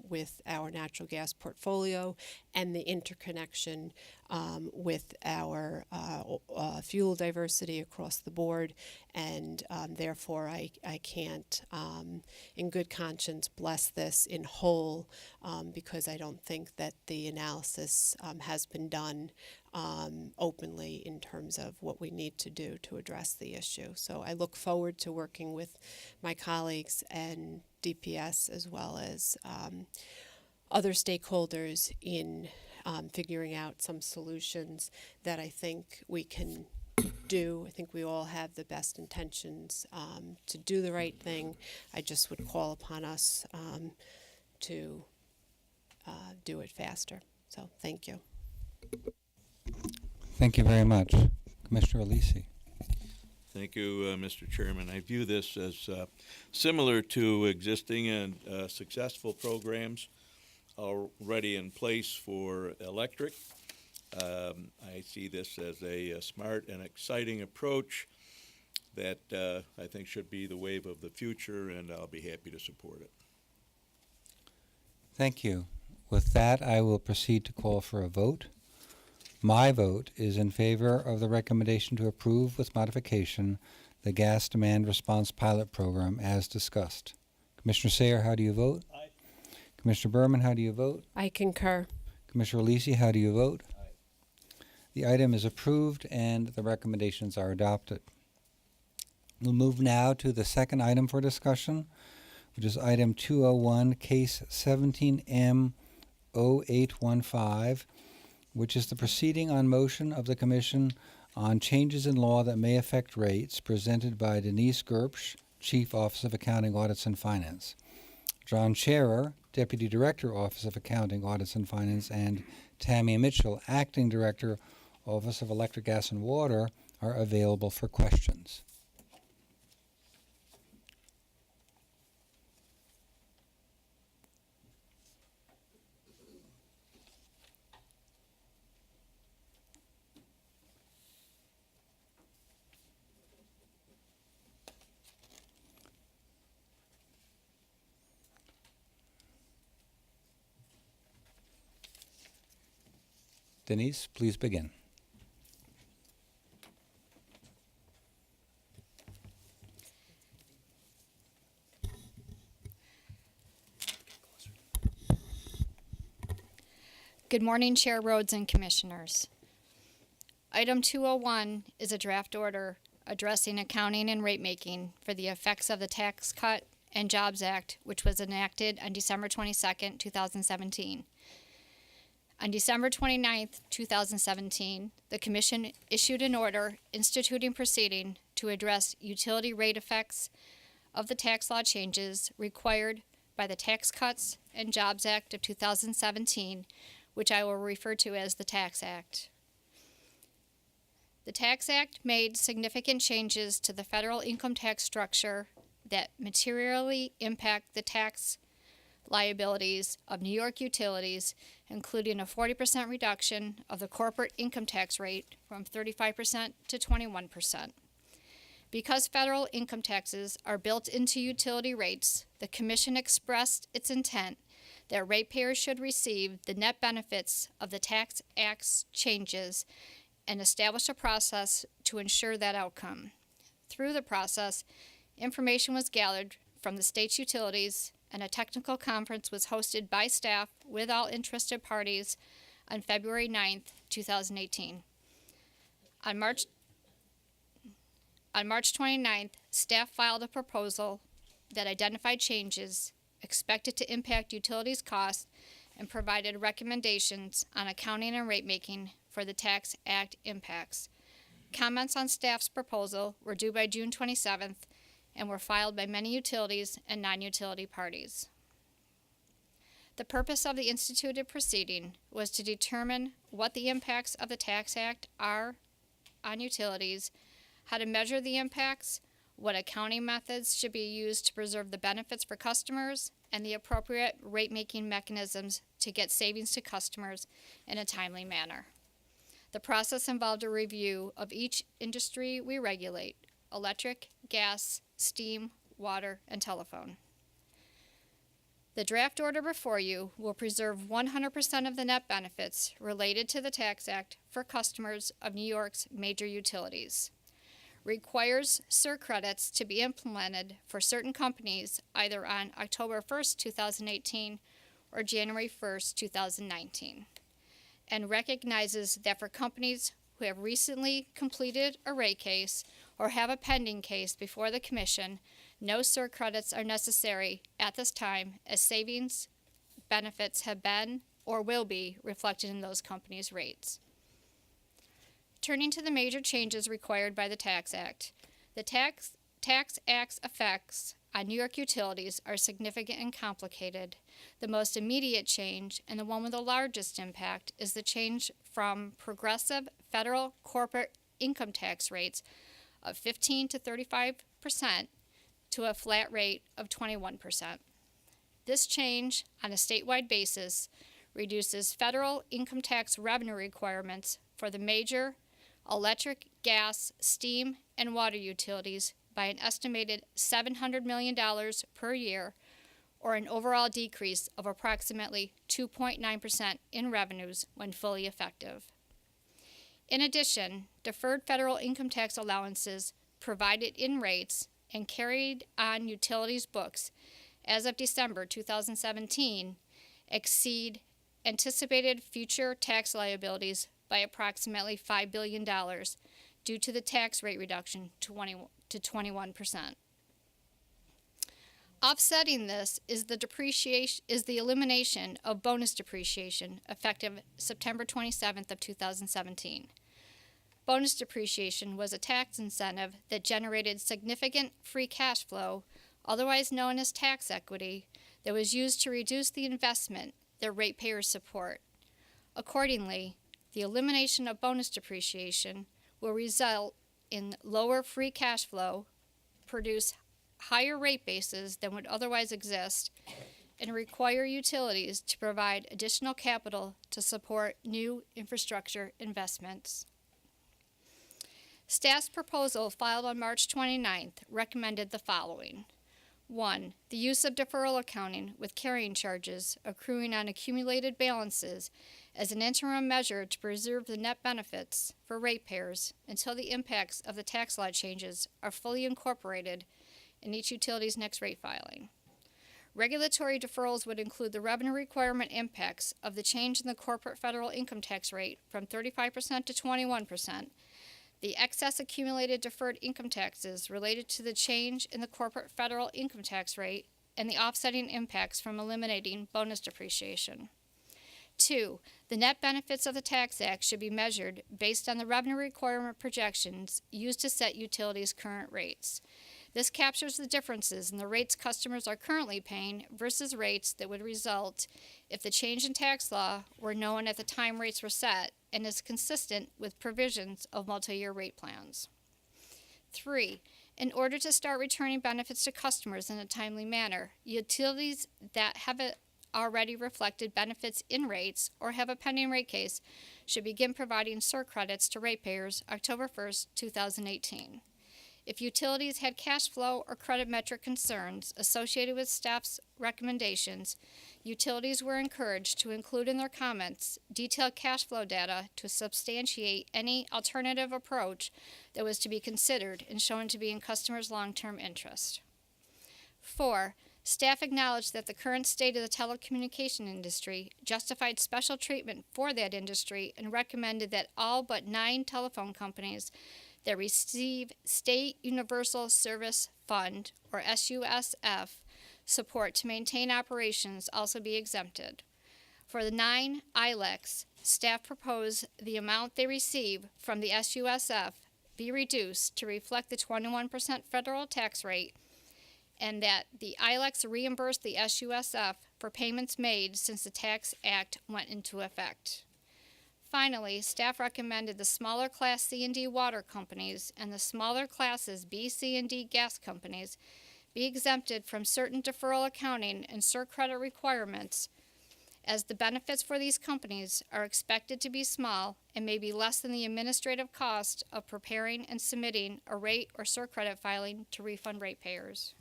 with our natural gas portfolio and the interconnection with our fuel diversity across the board, and therefore I can't in good conscience bless this in whole, because I don't think that the analysis has been done openly in terms of what we need to do to address the issue. So I look forward to working with my colleagues and DPS, as well as other stakeholders in figuring out some solutions that I think we can do. I think we all have the best intentions to do the right thing. I just would call upon us to do it faster. So thank you. Thank you very much. Commissioner Alisi. Thank you, Mr. Chairman. I view this as similar to existing and successful programs already in place for electric. I see this as a smart and exciting approach that I think should be the wave of the future, and I'll be happy to support it. Thank you. With that, I will proceed to call for a vote. My vote is in favor of the recommendation to approve with modification the gas demand response pilot program as discussed. Commissioner Sayre, how do you vote? Aye. Commissioner Berman, how do you vote? I concur. Commissioner Alisi, how do you vote? Aye. The item is approved and the recommendations are adopted. We'll move now to the second item for discussion, which is item 201, case 17M0815, which is the proceeding on motion of the Commission on changes in law that may affect rates, presented by Denise Gerpsch, Chief Office of Accounting, Audits, and Finance. John Scherer, Deputy Director, Office of Accounting, Audits, and Finance, and Tammy Mitchell, Acting Director, Office of Electric, Gas, and Water, are available for questions. Denise, please begin. Good morning, Chair Rhodes and Commissioners. Item 201 is a draft order addressing accounting and rate making for the effects of the Tax Cut and Jobs Act, which was enacted on December 22, 2017. On December 29, 2017, the Commission issued an order instituting proceeding to address utility rate effects of the tax law changes required by the Tax Cuts and Jobs Act of 2017, which I will refer to as the Tax Act. The Tax Act made significant changes to the federal income tax structure that materially impact the tax liabilities of New York utilities, including a 40% reduction of the corporate income tax rate from 35% to 21%. Because federal income taxes are built into utility rates, the Commission expressed its intent that ratepayers should receive the net benefits of the Tax Act's changes and establish a process to ensure that outcome. Through the process, information was gathered from the state's utilities, and a technical conference was hosted by staff with all interested parties on February 9th, 2018. On March 29th, staff filed a proposal that identified changes expected to impact utilities costs and provided recommendations on accounting and rate making for the Tax Act impacts. Comments on staff's proposal were due by June 27th and were filed by many utilities and non-utility parties. The purpose of the instituted proceeding was to determine what the impacts of the Tax Act are on utilities, how to measure the impacts, what accounting methods should be used to preserve the benefits for customers, and the appropriate rate-making mechanisms to get savings to customers in a timely manner. The process involved a review of each industry we regulate: electric, gas, steam, water, and telephone. The draft order before you will preserve 100% of the net benefits related to the Tax Act for customers of New York's major utilities. Requires SER credits to be implemented for certain companies either on October 1st, 2018 or January 1st, 2019, and recognizes that for companies who have recently completed a rate case or have a pending case before the Commission, no SER credits are necessary at this time, as savings benefits have been or will be reflected in those companies' rates. Turning to the major changes required by the Tax Act. The Tax Act's effects on New York utilities are significant and complicated. The most immediate change, and the one with the largest impact, is the change from progressive federal corporate income tax rates of 15 to 35% to a flat rate of 21%. This change, on a statewide basis, reduces federal income tax revenue requirements for the major electric, gas, steam, and water utilities by an estimated $700 million per year, or an overall decrease of approximately 2.9% in revenues when fully effective. In addition, deferred federal income tax allowances provided in rates and carried on utilities' books as of December 2017 exceed anticipated future tax liabilities by approximately $5 billion due to the tax rate reduction to 21%. Offsetting this is the elimination of bonus depreciation effective September 27th of 2017. Bonus depreciation was a tax incentive that generated significant free cash flow, otherwise known as tax equity, that was used to reduce the investment that ratepayers support. Accordingly, the elimination of bonus depreciation will result in lower free cash flow, produce higher rate bases than would otherwise exist, and require utilities to provide additional capital to support new infrastructure investments. Staff's proposal filed on March 29th recommended the following. 1. The use of deferral accounting with carrying charges accruing on accumulated balances as an interim measure to preserve the net benefits for ratepayers until the impacts of the tax law changes are fully incorporated in each utility's next rate filing. Regulatory deferrals would include the revenue requirement impacts of the change in the corporate federal income tax rate from 35% to 21%, the excess accumulated deferred income taxes related to the change in the corporate federal income tax rate, and the offsetting impacts from eliminating bonus depreciation. 2. The net benefits of the Tax Act should be measured based on the revenue requirement projections used to set utilities' current rates. This captures the differences in the rates customers are currently paying versus rates that would result if the change in tax law were known at the time rates were set, and is consistent with provisions of multi-year rate plans. 3. In order to start returning benefits to customers in a timely manner, utilities that have already reflected benefits in rates or have a pending rate case should begin providing SER credits to ratepayers October 1st, 2018. If utilities had cash flow or credit metric concerns associated with staff's recommendations, utilities were encouraged to include in their comments detailed cash flow data to substantiate any alternative approach that was to be considered and shown to be in customers' long-term interest. 4. Staff acknowledged that the current state of the telecommunication industry justified special treatment for that industry and recommended that all but 9 telephone companies that receive State Universal Service Fund, or SUSF, support to maintain operations also be exempted. For the 9 ILECs, staff propose the amount they receive from the SUSF be reduced to reflect the 21% federal tax rate, and that the ILECs reimburse the SUSF for payments made since the Tax Act went into effect. Finally, staff recommended the smaller Class C and D water companies and the smaller classes B, C, and D gas companies be exempted from certain deferral accounting and credit requirements, as the benefits for these companies are expected to be small and may be less than the administrative cost of preparing and submitting a rate or credit filing to refund ratepayers.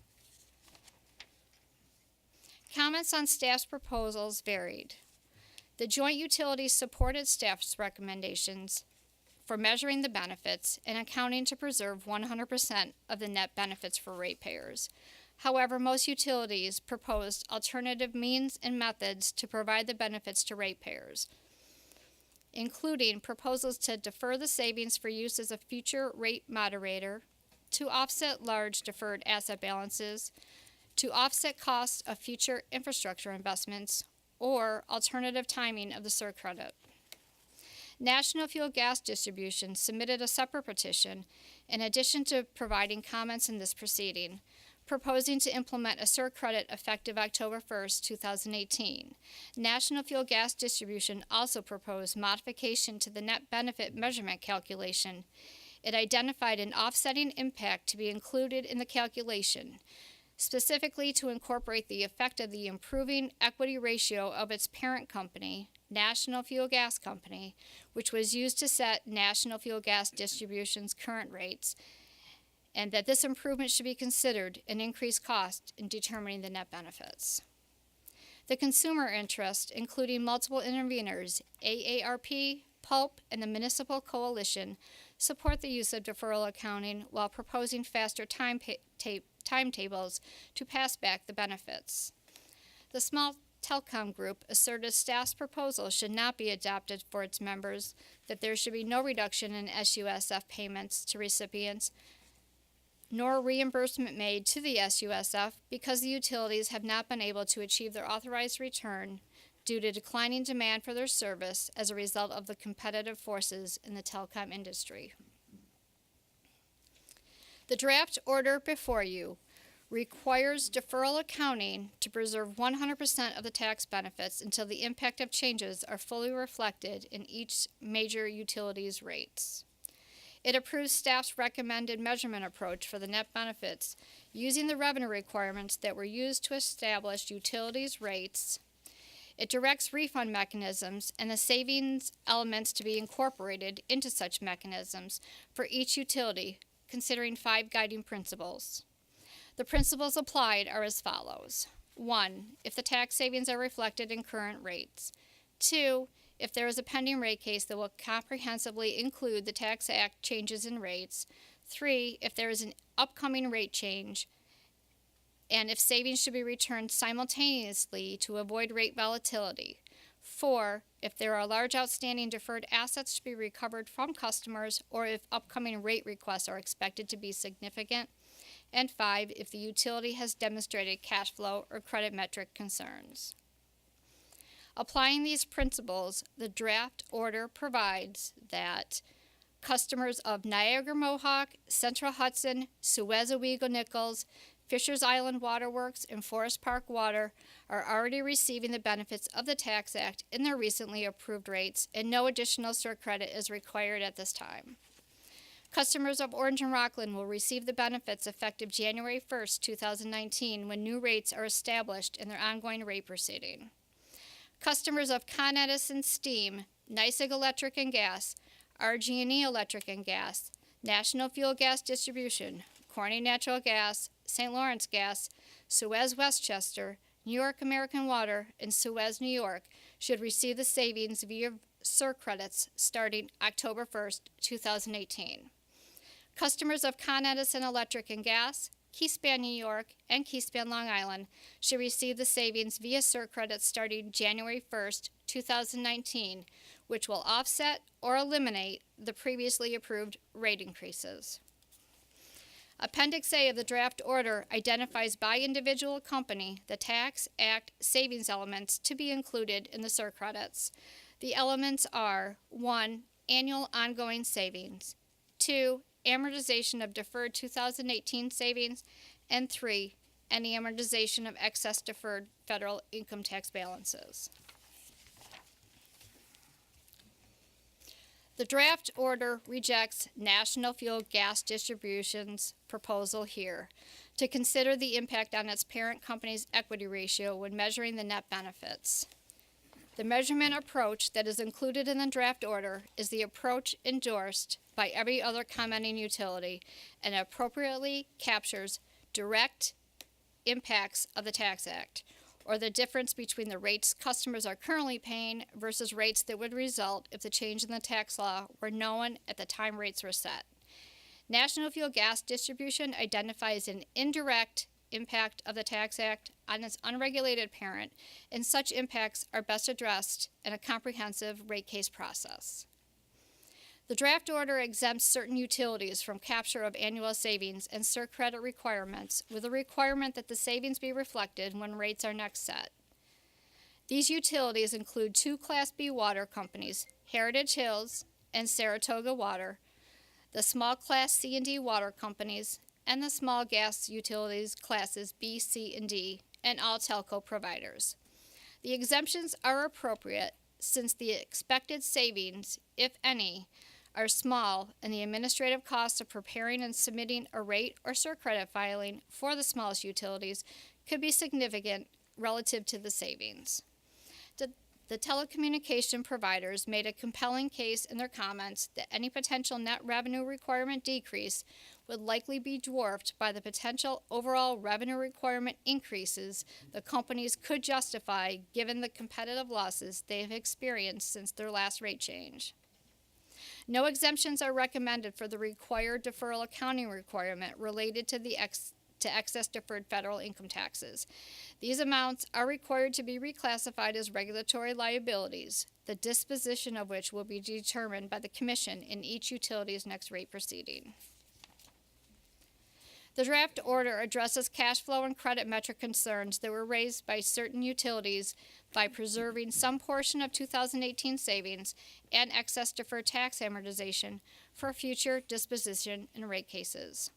Comments on staff's proposals varied. The joint utilities supported staff's recommendations for measuring the benefits and accounting to preserve 100% of the net benefits for ratepayers. However, most utilities proposed alternative means and methods to provide the benefits to ratepayers, including proposals to defer the savings for use as a future rate moderator, to offset large deferred asset balances, to offset costs of future infrastructure investments, or alternative timing of the surcredit. National Fuel Gas Distribution submitted a separate petition in addition to providing comments in this proceeding, proposing to implement a surcredit effective October 1st, 2018. National Fuel Gas Distribution also proposed modification to the net benefit measurement calculation. It identified an offsetting impact to be included in the calculation, specifically to incorporate the effect of the improving equity ratio of its parent company, National Fuel Gas Company, which was used to set National Fuel Gas Distribution's current rates, and that this improvement should be considered an increased cost in determining the net benefits. The consumer interest, including multiple interveners, AARP, PULP, and the Municipal Coalition, support the use of deferral accounting while proposing faster timetables to pass back the benefits. The small telecom group asserted staff's proposal should not be adopted for its members, that there should be no reduction in SUSF payments to recipients, nor reimbursement made to the SUSF because the utilities have not been able to achieve their authorized return due to declining demand for their service as a result of the competitive forces in the telecom industry. The draft order before you requires deferral accounting to preserve 100% of the tax benefits until the impact of changes are fully reflected in each major utility's rates. It approves staff's recommended measurement approach for the net benefits using the revenue requirements that were used to establish utilities' rates. It directs refund mechanisms and the savings elements to be incorporated into such mechanisms for each utility, considering 5 guiding principles. The principles applied are as follows. 1. If the tax savings are reflected in current rates. 2. If there is a pending rate case that will comprehensively include the Tax Act changes in rates. 3. If there is an upcoming rate change, and if savings should be returned simultaneously to avoid rate volatility. 4. If there are large outstanding deferred assets to be recovered from customers, or if upcoming rate requests are expected to be significant. And 5. If the utility has demonstrated cash flow or credit metric concerns. Applying these principles, the draft order provides that customers of Niagara Mohawk, Central Hudson, Suez-Owego-Nichols, Fishers Island Waterworks, and Forest Park Water are already receiving the benefits of the Tax Act in their recently approved rates, and no additional surcredit is required at this time. Customers of Orange and Rockland will receive the benefits effective January 1st, 2019, when new rates are established in their ongoing rate proceeding. Customers of Con Edison Steam, NYSEG Electric and Gas, RG&E Electric and Gas, National Fuel Gas Distribution, Corning Natural Gas, St. Lawrence Gas, Suez Westchester, New York American Water, and Suez New York should receive the savings via surcredits starting October 1st, 2018. Customers of Con Edison Electric and Gas, Keyspan New York, and Keyspan Long Island should receive the savings via CERT credits starting January 1st, 2019, which will offset or eliminate the previously approved rate increases. Appendix A of the draft order identifies by individual company the Tax Act savings elements to be included in the CERT credits. The elements are 1. Annual ongoing savings, 2. Amortization of deferred 2018 savings, and 3. Any amortization of excess deferred federal income tax balances. The draft order rejects National Fuel Gas Distribution's proposal here to consider the impact on its parent company's equity ratio when measuring the net benefits. The measurement approach that is included in the draft order is the approach endorsed by every other commenting utility and appropriately captures direct impacts of the Tax Act, or the difference between the rates customers are currently paying versus rates that would result if the change in the tax law were known at the time rates were set. National Fuel Gas Distribution identifies an indirect impact of the Tax Act on its unregulated parent, and such impacts are best addressed in a comprehensive rate case process. The draft order exempts certain utilities from capture of annual savings and CERT credit requirements, with a requirement that the savings be reflected when rates are next set. These utilities include 2 Class B water companies, Heritage Hills and Saratoga Water, the small Class C and D water companies, and the small gas utilities classes B, C, and D, and all telco providers. The exemptions are appropriate since the expected savings, if any, are small, and the administrative costs of preparing and submitting a rate or CERT credit filing for the smallest utilities could be significant relative to the savings. The telecommunication providers made a compelling case in their comments that any potential net revenue requirement decrease would likely be dwarfed by the potential overall revenue requirement increases the companies could justify given the competitive losses they have experienced since their last rate change. No exemptions are recommended for the required deferral accounting requirement related to excess deferred federal income taxes. These amounts are required to be reclassified as regulatory liabilities, the disposition of which will be determined by the Commission in each utility's next rate proceeding. The draft order addresses cash flow and credit metric concerns that were raised by certain utilities by preserving some portion of 2018 savings and excess deferred tax amortization for future disposition in rate cases.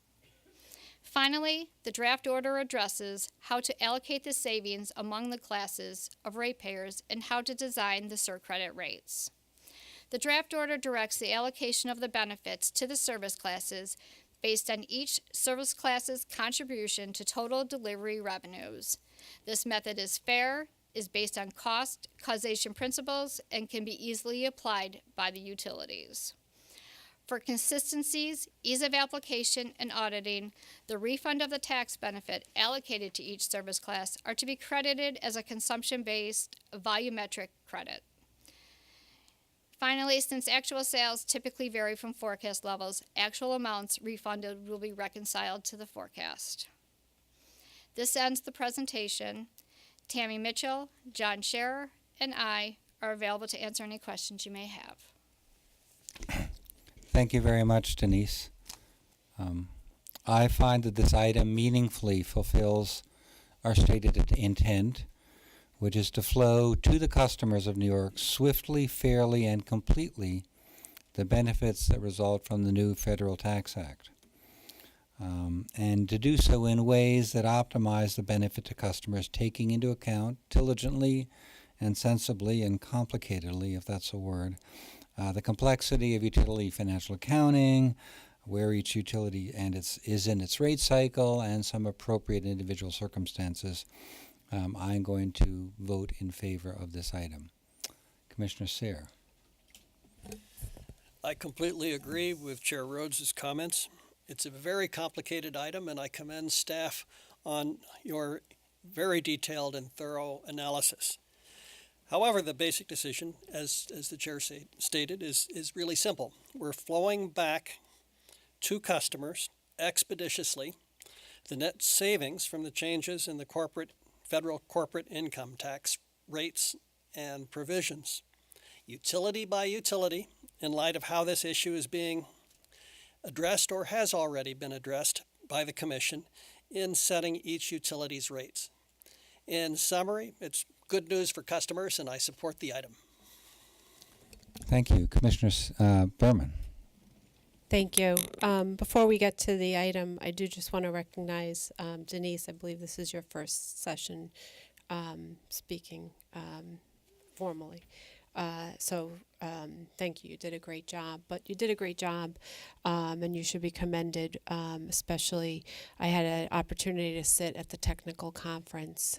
Finally, the draft order addresses how to allocate the savings among the classes of ratepayers and how to design the CERT credit rates. The draft order directs the allocation of the benefits to the service classes based on each service class's contribution to total delivery revenues. This method is fair, is based on cost causation principles, and can be easily applied by the utilities. For consistencies, ease of application, and auditing, the refund of the tax benefit allocated to each service class are to be credited as a consumption-based volumetric credit. Finally, since actual sales typically vary from forecast levels, actual amounts refunded will be reconciled to the forecast. This ends the presentation. Tammy Mitchell, John Scherer, and I are available to answer any questions you may have. Thank you very much, Denise. I find that this item meaningfully fulfills our stated intent, which is to flow to the customers of New York swiftly, fairly, and completely the benefits that result from the new Federal Tax Act, and to do so in ways that optimize the benefit to customers, taking into account diligently and sensibly and complicatedly, if that's a word, the complexity of utility financial accounting, where each utility is in its rate cycle, and some appropriate individual circumstances. I'm going to vote in favor of this item. Commissioner Sayre. I completely agree with Chair Rhodes' comments. It's a very complicated item, and I commend staff on your very detailed and thorough analysis. However, the basic decision, as the chair stated, is really simple. We're flowing back to customers expeditiously The net savings from the changes in the federal corporate income tax rates and provisions, utility by utility, in light of how this issue is being addressed or has already been addressed by the Commission in setting each utility's rates. In summary, it's good news for customers, and I support the item. Thank you. Commissioner Berman. Thank you. Before we get to the item, I do just want to recognize Denise. I believe this is your first session speaking formally. So thank you. You did a great job. But you did a great job, and you should be commended. Especially, I had an opportunity to sit at the technical conference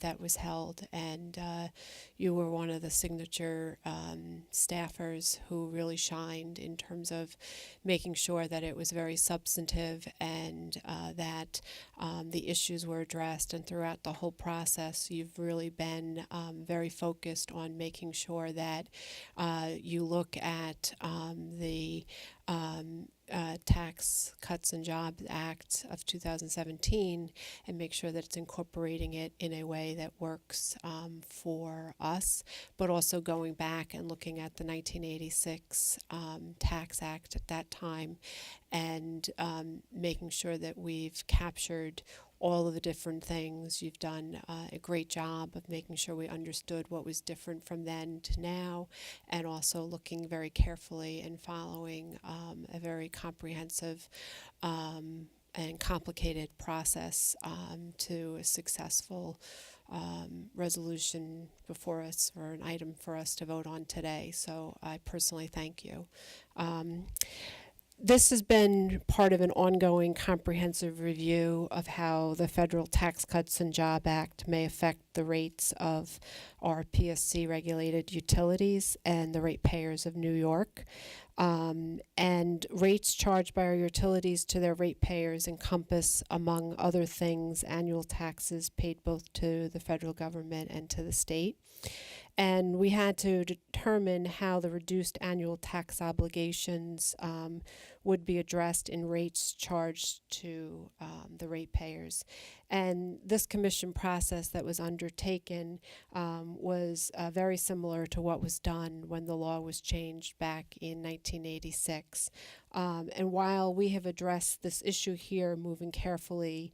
that was held, and you were one of the signature staffers who really shined in terms of making sure that it was very substantive and that the issues were addressed. And throughout the whole process, you've really been very focused on making sure that you look at the Tax Cuts and Jobs Act of 2017 and make sure that it's incorporating it in a way that works for us, but also going back and looking at the 1986 Tax Act at that time and making sure that we've captured all of the different things. You've done a great job of making sure we understood what was different from then to now, and also looking very carefully and following a very comprehensive and complicated process to a successful resolution before us, or an item for us to vote on today. So I personally thank you. This has been part of an ongoing comprehensive review of how the Federal Tax Cuts and Jobs Act may affect the rates of our PSC regulated utilities and the ratepayers of New York. And rates charged by our utilities to their ratepayers encompass, among other things, annual taxes paid both to the federal government and to the state. And we had to determine how the reduced annual tax obligations would be addressed in rates charged to the ratepayers. And this commission process that was undertaken was very similar to what was done when the law was changed back in 1986. And while we have addressed this issue here moving carefully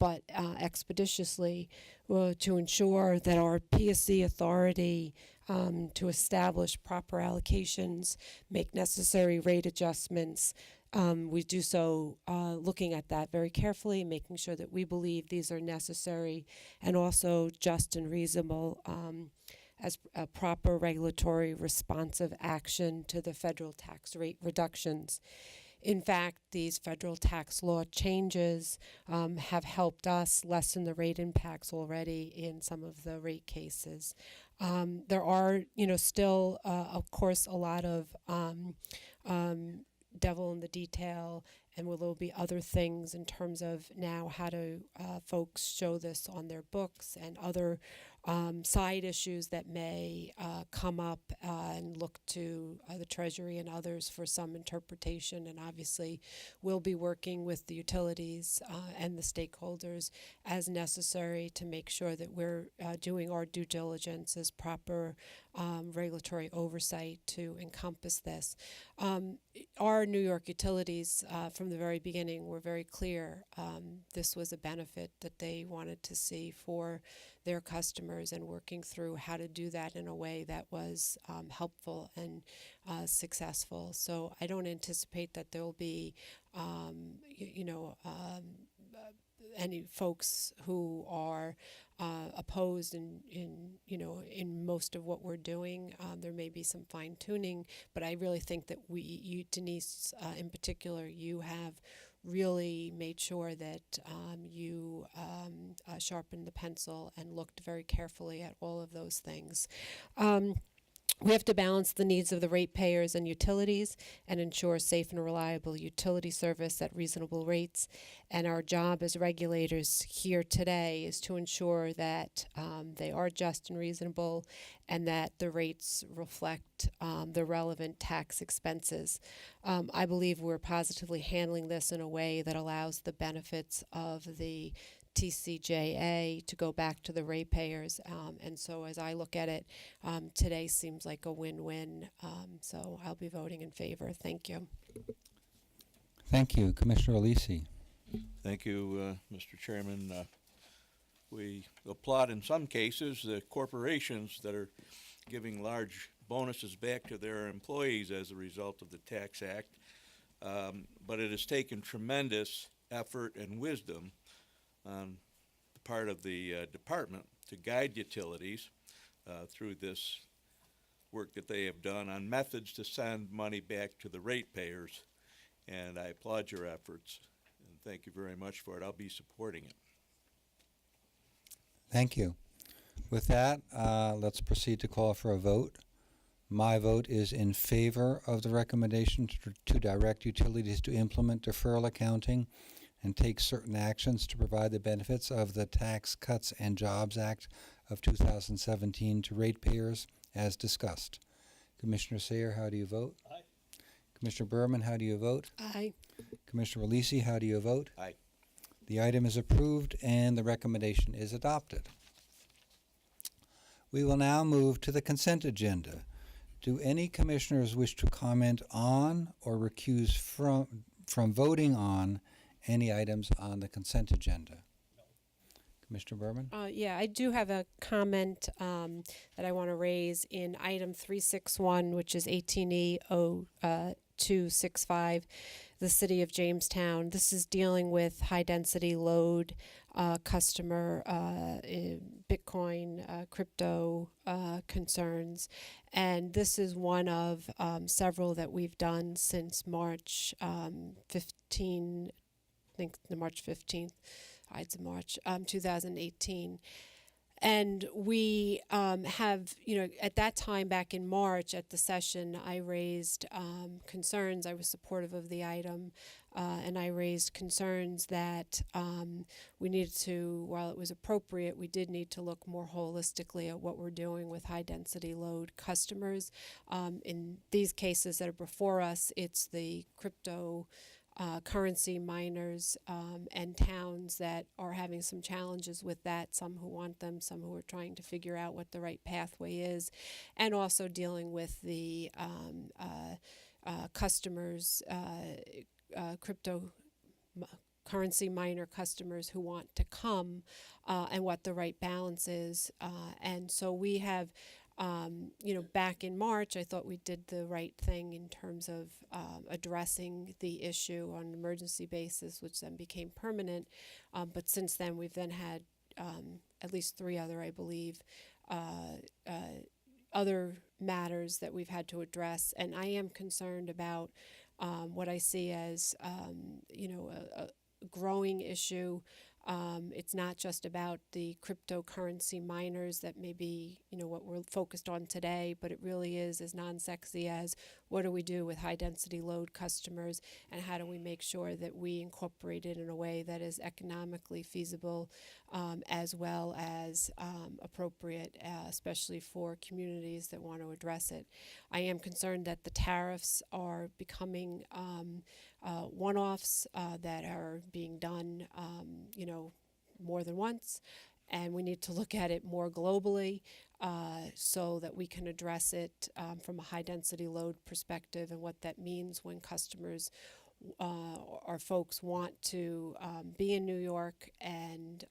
but expeditiously to ensure that our PSC authority to establish proper allocations, make necessary rate adjustments, we do so looking at that very carefully, making sure that we believe these are necessary and also just and reasonable as a proper regulatory responsive action to the federal tax rate reductions. In fact, these federal tax law changes have helped us lessen the rate impacts already in some of the rate cases. There are, still, of course, a lot of devil in the detail, and will there be other things in terms of now how do folks show this on their books and other side issues that may come up and look to the Treasury and others for some interpretation. And obviously we'll be working with the utilities and the stakeholders as necessary to make sure that we're doing our due diligence as proper regulatory oversight to encompass this. Our New York utilities from the very beginning were very clear this was a benefit that they wanted to see for their customers, and working through how to do that in a way that was helpful and successful. So I don't anticipate that there will be, any folks who are opposed in most of what we're doing. There may be some fine tuning, but I really think that you, Denise, in particular, you have really made sure that you sharpened the pencil and looked very carefully at all of those things. We have to balance the needs of the ratepayers and utilities and ensure safe and reliable utility service at reasonable rates. And our job as regulators here today is to ensure that they are just and reasonable and that the rates reflect the relevant tax expenses. I believe we're positively handling this in a way that allows the benefits of the TCJA to go back to the ratepayers. And so as I look at it, today seems like a win-win. So I'll be voting in favor. Thank you. Thank you. Commissioner Alisi. Thank you, Mr. Chairman. We applaud in some cases the corporations that are giving large bonuses back to their employees as a result of the Tax Act. But it has taken tremendous effort and wisdom on the part of the department to guide utilities through this work that they have done on methods to send money back to the ratepayers. And I applaud your efforts, and thank you very much for it. I'll be supporting it. Thank you. With that, let's proceed to call for a vote. My vote is in favor of the recommendation to direct utilities to implement deferral accounting and take certain actions to provide the benefits of the Tax Cuts and Jobs Act of 2017 to ratepayers as discussed. Commissioner Sayer, how do you vote? Aye. Commissioner Berman, how do you vote? Aye. Commissioner Alisi, how do you vote? Aye. The item is approved and the recommendation is adopted. We will now move to the consent agenda. Do any commissioners wish to comment on or recuse from voting on any items on the consent agenda? No. Commissioner Berman? Yeah, I do have a comment that I want to raise in item 361, which is 18E0265, the City of Jamestown. This is dealing with high-density load customer Bitcoin crypto concerns. And this is one of several that we've done since March 15, I think the March 15th, it's March 2018. And we have, at that time back in March at the session, I raised concerns. I was supportive of the item, and I raised concerns that we needed to, while it was appropriate, we did need to look more holistically at what we're doing with high-density load customers. In these cases that are before us, it's the crypto currency miners and towns that are having some challenges with that, some who want them, some who are trying to figure out what the right pathway is, and also dealing with the customers, crypto currency miner customers who want to come and what the right balance is. And so we have back in March, I thought we did the right thing in terms of addressing the issue on an emergency basis, which then became permanent. But since then, we've then had at least 3 other, I believe, other matters that we've had to address. And I am concerned about what I see as, a growing issue. It's not just about the cryptocurrency miners that may be, what we're focused on today, but it really is as non-sexy as what do we do with high-density load customers and how do we make sure that we incorporate it in a way that is economically feasible as well as appropriate, especially for communities that want to address it. I am concerned that the tariffs are becoming one-offs that are being done, more than once, and we need to look at it more globally so that we can address it from a high-density load perspective and what that means when customers or folks want to be in New York and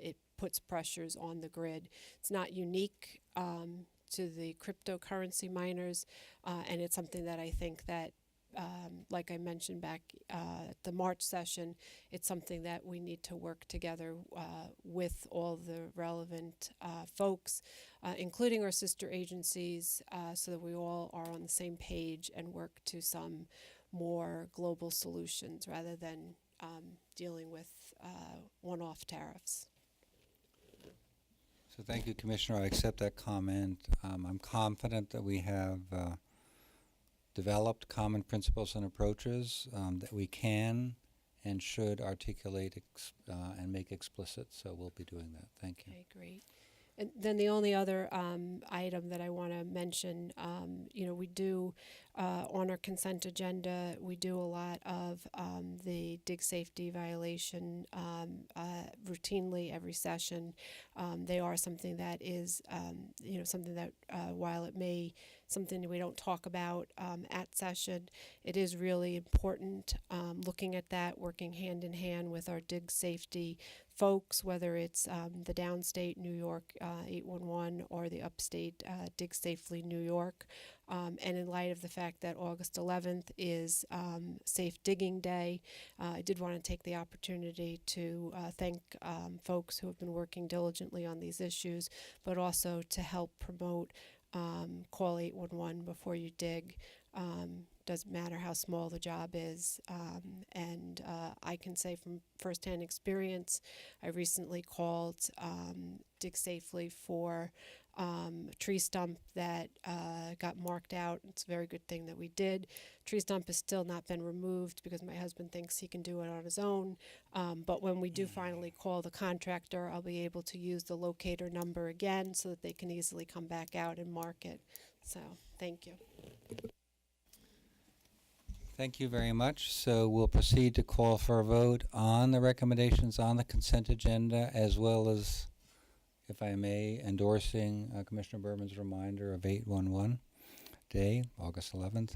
it puts pressures on the grid. It's not unique to the cryptocurrency miners, and it's something that I think that like I mentioned back at the March session, it's something that we need to work together with all the relevant folks, including our sister agencies, so that we all are on the same page and work to some more global solutions rather than dealing with one-off tariffs. So thank you, Commissioner. I accept that comment. I'm confident that we have developed common principles and approaches that we can and should articulate and make explicit. So we'll be doing that. Thank you. Okay, great. And then the only other item that I want to mention, we do on our consent agenda, we do a lot of the dig safety violation routinely every session. They are something that is, something that while it may something we don't talk about at session, it is really important looking at that, working hand in hand with our dig safety folks, whether it's the downstate New York 811 or the upstate Dig Safely New York. And in light of the fact that August 11th is Safe Digging Day, I did want to take the opportunity to thank folks who have been working diligently on these issues, but also to help promote call 811 before you dig. Doesn't matter how small the job is. And I can say from firsthand experience, I recently called Dig Safely for a tree stump that got marked out. It's a very good thing that we did. Tree stump has still not been removed because my husband thinks he can do it on his own. But when we do finally call the contractor, I'll be able to use the locator number again so that they can easily come back out and mark it. So thank you. Thank you very much. So we'll proceed to call for a vote on the recommendations on the consent agenda, as well as, if I may, endorsing Commissioner Berman's reminder of 811 Day, August 11th.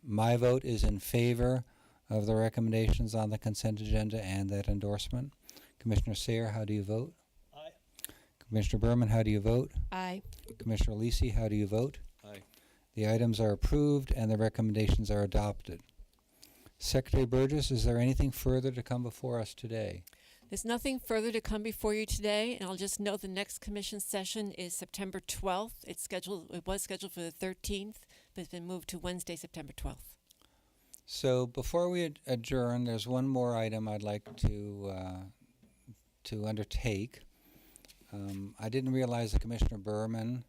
My vote is in favor of the recommendations on the consent agenda and that endorsement. Commissioner Sayre, how do you vote? Aye. Commissioner Berman, how do you vote? Aye. Commissioner Lisi, how do you vote? Aye. The items are approved and the recommendations are adopted. Secretary Burgess, is there anything further to come before us today? There's nothing further to come before you today, and I'll just note the next commission session is September 12th. It was scheduled for the 13th, but it's been moved to Wednesday, September 12th. So before we adjourn, there's one more item I'd like to undertake. I didn't realize that Commissioner Berman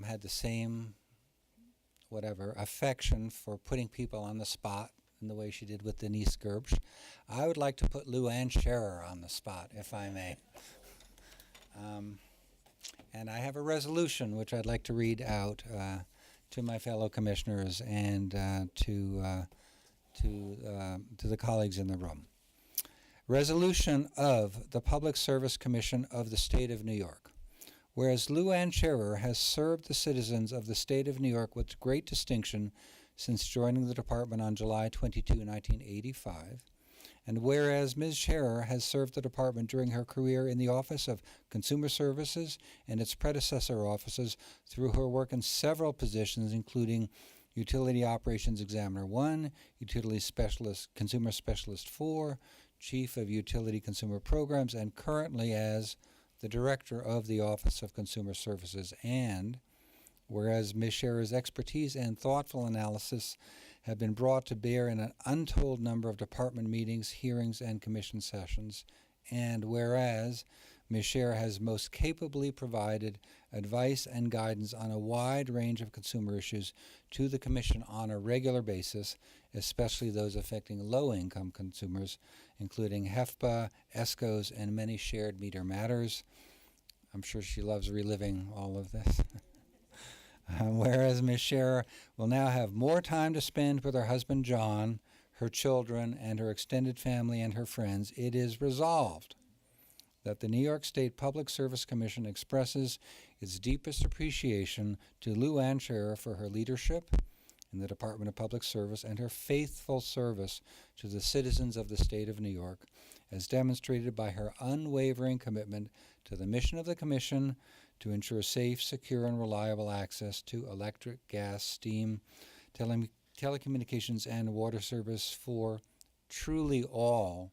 had the same affection for putting people on the spot in the way she did with Denise Gerbsch. I would like to put Lou Ann Scherer on the spot, if I may. And I have a resolution which I'd like to read out to my fellow commissioners and to the colleagues in the room. Resolution of the Public Service Commission of the State of New York. Whereas Lou Ann Scherer has served the citizens of the state of New York with great distinction since joining the department on July 22, 1985, and whereas Ms. Scherer has served the department during her career in the Office of Consumer Services and its predecessor offices through her work in several positions, including Utility Operations Examiner 1, Utility Specialist, Consumer Specialist 4, Chief of Utility Consumer Programs, and currently as the Director of the Office of Consumer Services, and whereas Ms. Scherer's expertise and thoughtful analysis have been brought to bear in an untold number of department meetings, hearings, and commission sessions, and whereas Ms. Scherer has most capably provided advice and guidance on a wide range of consumer issues to the Commission on a regular basis, especially those affecting low-income consumers, including HEFPA, ESCOs, and many shared meter matters. I'm sure she loves reliving all of this. Whereas Ms. Scherer will now have more time to spend with her husband John, her children, and her extended family and her friends, it is resolved that the New York State Public Service Commission expresses its deepest appreciation to Lou Ann Scherer for her leadership in the Department of Public Service and her faithful service to the citizens of the state of New York, as demonstrated by her unwavering commitment to the mission of the Commission to ensure safe, secure, and reliable access to electric, gas, steam, telecommunications, and water service for truly all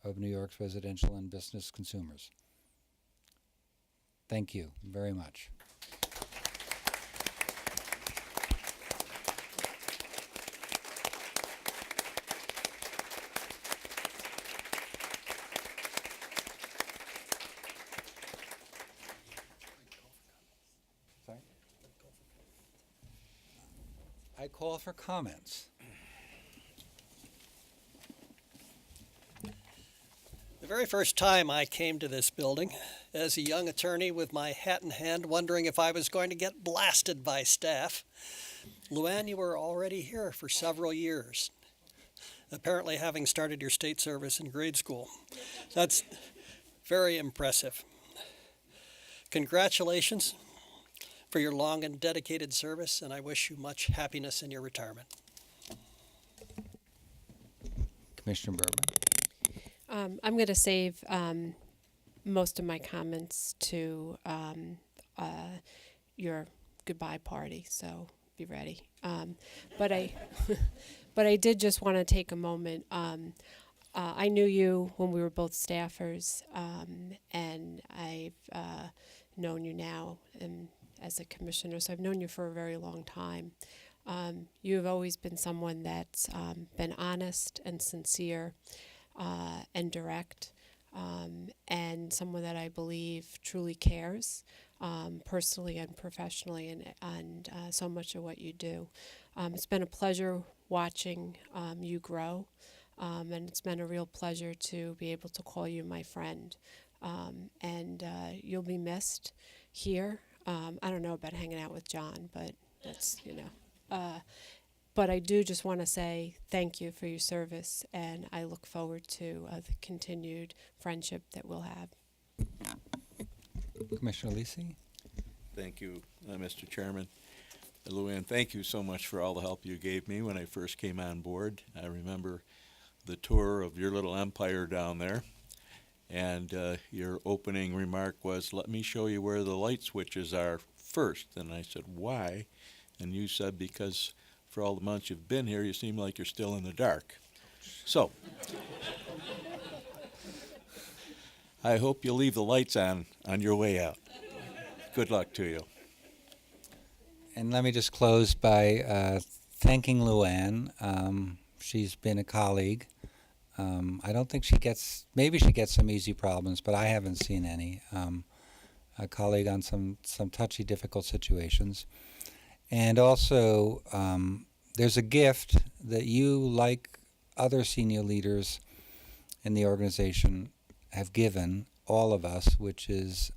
of New York's residential and business consumers. Thank you very much. I call for comments. The very first time I came to this building, as a young attorney with my hat in hand, wondering if I was going to get blasted by staff, Luann, you were already here for several years, apparently having started your state service in grade school. That's very impressive. Congratulations for your long and dedicated service, and I wish you much happiness in your retirement. Commissioner Bergman. I'm going to save most of my comments to your goodbye party, so be ready. But I, but I did just want to take a moment. I knew you when we were both staffers, and I've known you now as a commissioner, so I've known you for a very long time. You have always been someone that's been honest and sincere and direct, and someone that I believe truly cares personally and professionally, and so much of what you do. It's been a pleasure watching you grow, and it's been a real pleasure to be able to call you my friend. And you'll be missed here. I don't know about hanging out with John, but that's, but I do just want to say thank you for your service, and I look forward to the continued friendship that we'll have. Commissioner Lisi. Thank you, Mr. Chairman. Luann, thank you so much for all the help you gave me when I first came on board. I remember the tour of your little empire down there, and your opening remark was, "Let me show you where the light switches are first." And I said, "Why?" And you said, "Because for all the months you've been here, you seem like you're still in the dark." So, I hope you leave the lights on your way out. Good luck to you. And let me just close by thanking Luann. She's been a colleague. I don't think maybe she gets some easy problems, but I haven't seen any. A colleague on some touchy, difficult situations. And also, there's a gift that you, like other senior leaders in the organization, have given all of us, which is,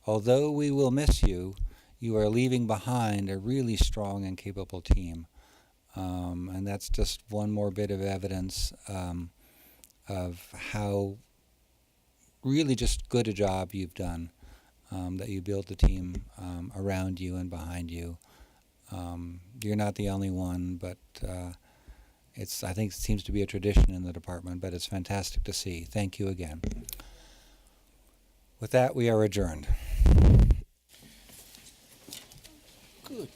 although we will miss you, you are leaving behind a really strong and capable team. And that's just one more bit of evidence of how really just good a job you've done, that you built the team around you and behind you. You're not the only one, but I think it seems to be a tradition in the department, but it's fantastic to see. Thank you again. With that, we are adjourned. Good.